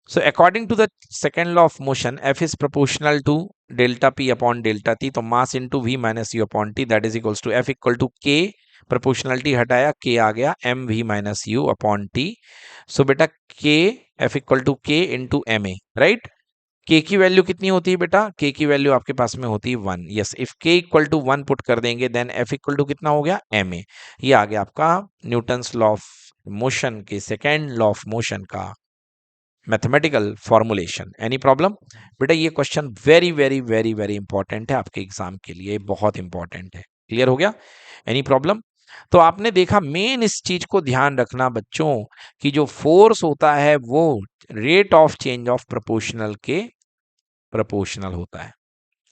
so according to the second law of motion, F is proportional to delta P upon delta T, तो mass into V minus U upon T that is equals to F equal to K, proportionality हटाया, K आ गया M V minus U upon T। so बेटा K, F equal to K into MA, right? K की value कितनी होती है बेटा? K की value आपके पास में होती है 1। Yes, if K equal to 1 put कर देंगे देन F इक्वल टू कितना हो गया? MA। ये आ गया आपका न्यूटन्स लॉ ऑफ मोशन के सेकेंड लॉ ऑफ मोशन का मैथमेटिकल फॉर्मुलेशन। Any problem? बेटा ये question very very very very important है आपके एग्जाम के लिए, बहुत इंपॉर्टेंट है। क्लियर हो गया? Any problem? तो आपने देखा, मेन इस चीज को ध्यान रखना बच्चों कि जो फोर्स होता है वो rate of change of proportional के प्रोपोर्शनल होता है।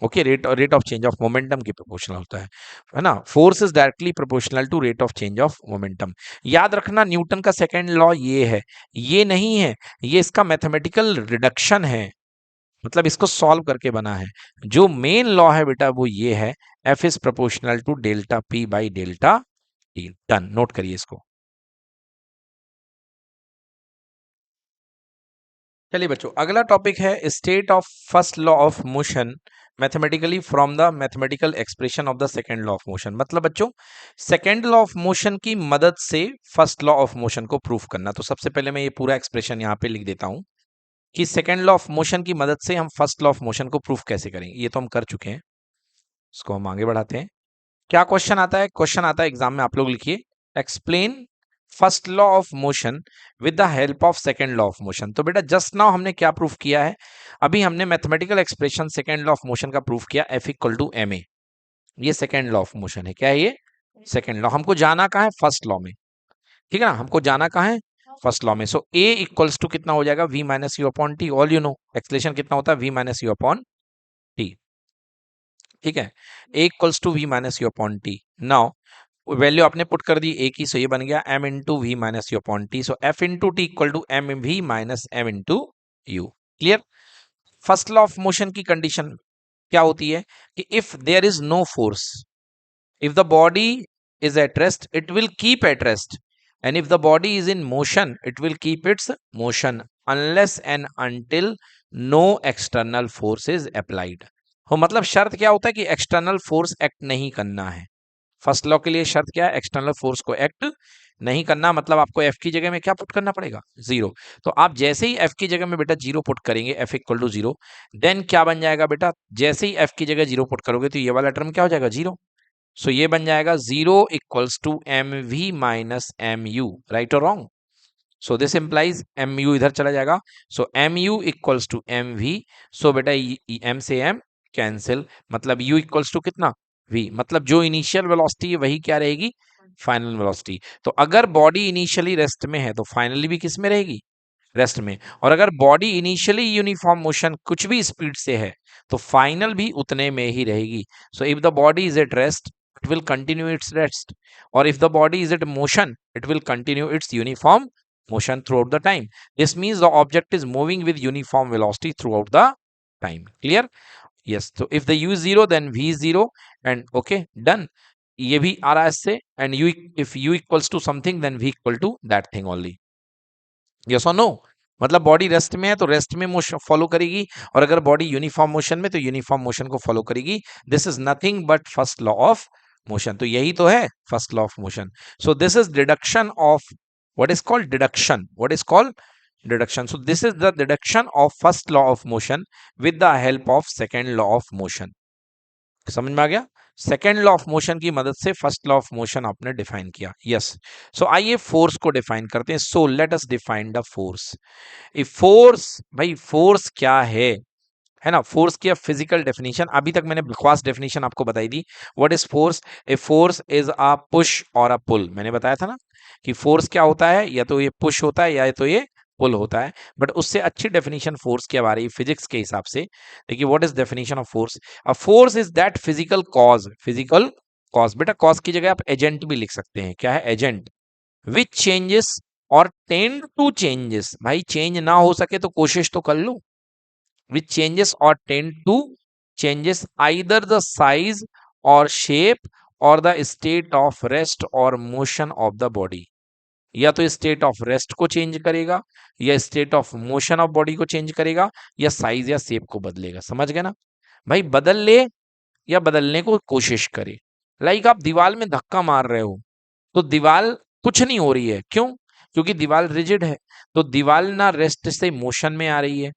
Okay, rate of change of momentum के प्रोपोर्शनल होता है ना? Force is directly proportional to rate of change of momentum. याद रखना न्यूटन का सेकंड लॉ ये है, ये नहीं है, ये इसका मैथमेटिकल रिडक्शन है, मतलब इसको सॉल्व करके बना है। जो मेन लॉ है बेटा वो ये है, F is proportional to delta P by delta t. Done, note करिए इसको। चलिए बच्चों, अगला टॉपिक है state of first law of motion mathematically from the mathematical expression of the second law of motion. मतलब बच्चों, सेकेंड लॉ ऑफ मोशन की मदद से फर्स्ट लॉ ऑफ मोशन को प्रूफ करना। तो सबसे पहले मैं ये पूरा एक्सप्रेशन यहाँ पे लिख देता हूँ कि सेकेंड लॉ ऑफ मोशन की मदद से हम फर्स्ट लॉ ऑफ मोशन को प्रूफ कैसे करेंगे। ये तो हम कर चुके हैं, इसको हम आगे बढ़ाते हैं। क्या क्वेश्चन आता है? क्वेश्चन आता है एग्जाम में, आप लोग लिखिए, explain first law of motion with the help of second law of motion. तो बेटा जस्ट नाउ हमने क्या प्रूफ किया है? अभी हमने mathematical expression second law of motion का प्रूफ किया, F इक्वल टू MA। ये सेकेंड लॉ ऑफ मोशन है। क्या है ये? Second law. हमको जाना कहाँ है? फर्स्ट लॉ में। ठीक है ना, हमको जाना कहाँ है? फर्स्ट लॉ में। सो A इक्वल्स टू कितना हो जाएगा? V minus you upon t. All you know acceleration कितना होता है? V minus you upon t. ठीक है, A equals to V minus you upon t. Now value आपने पुट कर दी ए की, सो ये बन गया m into v minus you upon t. So F into t equal to M we minus m into u. Clear? First law of motion की condition क्या होती है कि if there is no force, if the body is at rest it will keep at rest, and if the body is in motion it will keep its motion unless and until no external force is applied। हो मतलब शर्त क्या होता है कि external force act नहीं करना है। फर्स्ट लॉ के लिए शर्त क्या है? एक्सटर्नल फोर्स को एक्ट नहीं करना। मतलब आपको एफ की जगह में क्या पुट करना पड़ेगा? जीरो। तो आप जैसे ही एफ की जगह में बेटा जीरो पुट करेंगे, F equal to zero, then क्या बन जाएगा बेटा? जैसे ही एफ की जगह जीरो पुट करोगे तो ये वाला टर्म क्या हो जाएगा? जीरो। सो ये बन जाएगा zero equals to M we minus M U. Right और wrong? So this implies M U इधर चला जाएगा, so M U equals to M V. So बेटा एम से एम कैंसिल, मतलब यू इक्वल्स टू कितना? वी। मतलब जो इनिशियल वेलोसिटी है वही क्या रहेगी? Final velocity. तो अगर बॉडी इनिशियली रेस्ट में है तो फाइनली भी किस में रहेगी? रेस्ट में। और अगर बॉडी इनिशियली यूनिफॉर्म मोशन कुछ भी स्पीड से है तो फाइनल भी उतने में ही रहेगी। So if the body is at rest it will continue its rest, or if the body is at motion it will continue its uniform motion throughout the time. This means the object is moving with uniform velocity throughout the time. Clear? Yes, so if the u is 0 then v is 0, and okay, done। ये भी आ रहा है इससे, and u if u equals to something then v equal to that thing only। yes or no? मतलब body rest में है तो rest में मोशन फॉलो करेगी, और अगर बॉडी यूनिफॉर्म मोशन में तो यूनिफॉर्म मोशन को फॉलो करेगी। This is nothing but first law of motion. तो यही तो है first law of motion. So this is deduction of what is called deduction. What is called deduction? So this is the deduction of first law of motion with the help of second law of motion. समझ में आ गया? Second law of motion की मदद से first law of motion आपने define किया। Yes, सो आइए फोर्स को डिफाइन करते हैं। So let us define the force. Force, भाई फोर्स क्या है ना? फोर्स की फिजिकल डेफिनेशन अभी तक मैंने बकवास डेफिनेशन आपको बताई थी। What is force? A force is a push और अ पुल। मैंने बताया था ना कि फोर्स क्या होता है, या तो ये पुश होता है या तो ये पुल होता है। बट उससे अच्छी डेफिनेशन फोर्स की आ रही है फिजिक्स के हिसाब से। देखिए what is definition of force? A force is that physical cause, physical cause, बेटा कॉज की जगह आप एजेंट भी लिख सकते हैं। क्या है? एजेंट विच चेंजेस और टेंड टू चेंजेस, भाई चेंज ना हो सके तो कोशिश तो कर लो, विच चेंजेस और tend to changes either the size और शेप और द स्टेट ऑफ रेस्ट और मोशन ऑफ द बॉडी, या तो स्टेट ऑफ रेस्ट को चेंज करेगा, या state of motion of body को चेंज करेगा, या साइज या शेप को बदलेगा। समझ गए ना भाई? बदल ले या बदलने को कोशिश करे। लाइक आप दीवार में धक्का मार रहे हो तो दीवार कुछ नहीं हो रही है, क्यों? क्योंकि दीवार रिजिड है। तो दीवार ना रेस्ट से मोशन में आ रही है,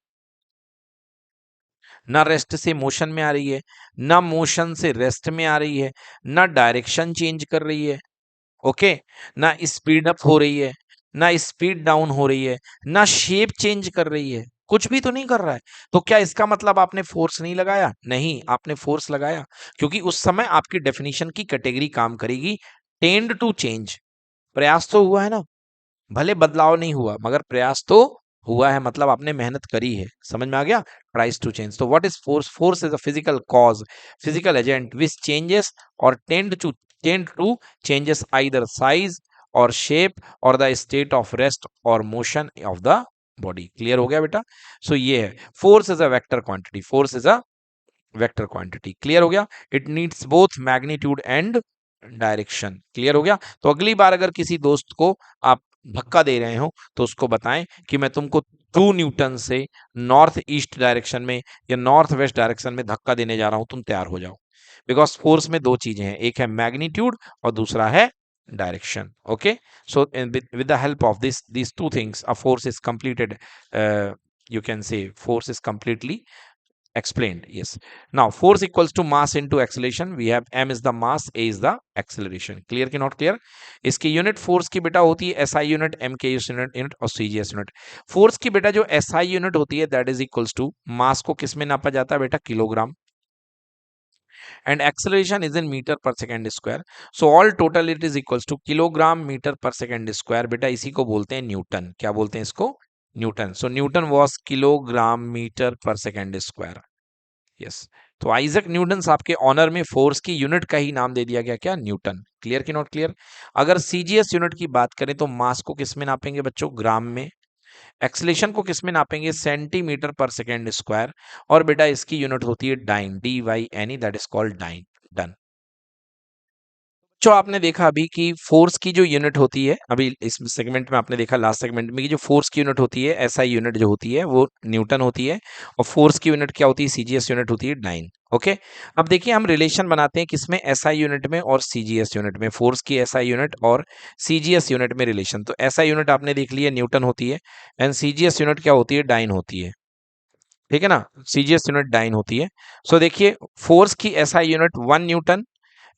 ना रेस्ट से मोशन में आ रही है, ना मोशन से रेस्ट में आ रही है, ना डायरेक्शन चेंज कर रही है, ओके, ना स्पीड अप हो रही है, ना स्पीड डाउन हो रही है, ना शेप चेंज कर रही है, कुछ भी तो नहीं कर रहा है। तो क्या इसका मतलब आपने फोर्स नहीं लगाया? नहीं, आपने फोर्स लगाया, क्योंकि उस समय आपकी डेफिनेशन की कैटेगरी काम करेगी टेंड टू चेंज। प्रयास तो हुआ है ना, भले बदलाव नहीं हुआ मगर प्रयास तो हुआ है, मतलब आपने मेहनत करी है। समझ में आ गया? Tries to change. तो what is force? Force is a physical cause, physical agent which changes और tend to changes either size और शेप और द स्टेट ऑफ रेस्ट और motion of the body. Clear हो गया बेटा? सो ये है force is a vector quantity, force is a vector quantity. Clear हो गया? It needs both magnitude and direction. Clear हो गया? तो अगली बार अगर किसी दोस्त को आप धक्का दे रहे हो तो उसको बताएं कि मैं तुमको 2 न्यूटन से नॉर्थ ईस्ट डायरेक्शन में या नॉर्थ वेस्ट डायरेक्शन में धक्का देने जा रहा हूं, तुम तैयार हो जाओ। बिकॉज फोर्स में दो चीजें हैं, एक है मैग्नीट्यूड और दूसरा है direction. Okay, so with the help of these two things a force is completed, you can say force is completely explained. Yes, now force equals to mass into acceleration. We have m is the mass, a is the acceleration. Clear कि not clear? इसकी unit force की बेटा होती है SI unit, M K unit और CGS unit. Force की बेटा जो एसआई यूनिट होती है that is equals to mass को किस में नापा जाता है बेटा? Kilogram. And acceleration is in metre per second square. So all total it is equals to kilogram metre per second square. बेटा इसी को बोलते हैं न्यूटन। क्या बोलते हैं इसको? Newton. So Newton was kilogram metre per second square. Yes, तो आइजक न्यूटन साहब के ऑनर में फोर्स की यूनिट का ही नाम दे दिया गया, क्या? न्यूटन। क्लियर कि नॉट क्लियर? अगर सीजीएस यूनिट की बात करें तो मास को किस में नापेंगे बच्चों? ग्राम में। एक्सलेशन को किस में नापेंगे? Centimetre per second square. और बेटा इसकी यूनिट होती है dyne, DYNE, that is called dyne. Done. जो आपने देखा अभी कि फोर्स की जो यूनिट होती है, अभी इस सेगमेंट में आपने देखा लास्ट सेगमेंट में कि जो फोर्स की यूनिट होती है, एसआई यूनिट जो होती है वो न्यूटन होती है, और फोर्स की यूनिट क्या होती है? सीजीएस यूनिट होती है डाइन। ओके, अब देखिए हम रिलेशन बनाते हैं किसमें? एसआई यूनिट में और सीजीएस यूनिट में। फोर्स की एसआई यूनिट और सीजीएस यूनिट में रिलेशन। तो एसआई यूनिट आपने देख लिया न्यूटन होती है, एंड सीजीएस यूनिट क्या होती है? डाइन होती है। ठीक है ना? सीजीएस यूनिट डाइन होती है। सो देखिए फोर्स की SI unit 1 Newton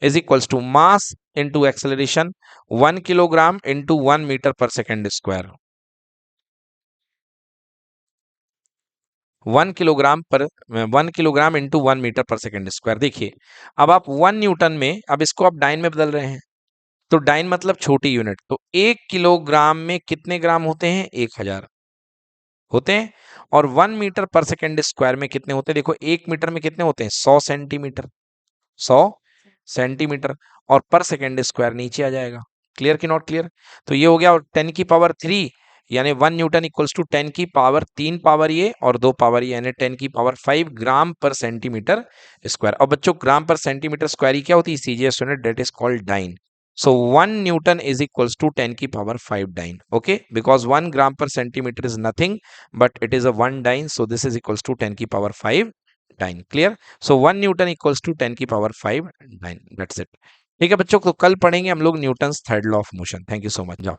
is equals to mass into acceleration 1 kilogram into 1 meter per second square। 1 kilogram into 1 metre per second square. देखिए अब आप 1 न्यूटन में, अब इसको आप डाइन में बदल रहे हैं, तो डाइन मतलब छोटी यूनिट। तो 1 किलोग्राम में कितने ग्राम होते हैं? 1000 होते हैं। और 1 मीटर पर सेकेंड स्क्वायर में कितने होते हैं? देखो 1 मीटर में कितने होते हैं? 100 सेंटीमीटर। 100 सेंटीमीटर। और पर सेकेंड स्क्वायर नीचे आ जाएगा। क्लियर कि नॉट क्लियर? तो ये हो गया 10⁻³ यानी 1 न्यूटन इक्वल्स टू 10⁻³ पावर ये और 2 पावर ये, यानी 10⁵ ग्राम पर सेंटीमीटर स्क्वायर। और बच्चों ग्राम पर सेंटीमीटर स्क्वायर ही क्या होती है? CGS unit, that is called dyne. So 1 Newton is equals to 10⁵ dyne. Okay, because 1 gram per centimeter is nothing, but it is a 1 dyne. So this is equals to 10⁵ dyne. Clear? So 1 Newton equals to 10⁵ dyne. That's it. ठीक है बच्चों, तो कल पढ़ेंगे हम लोग Newton's third law of motion. Thank you so much. जाओ।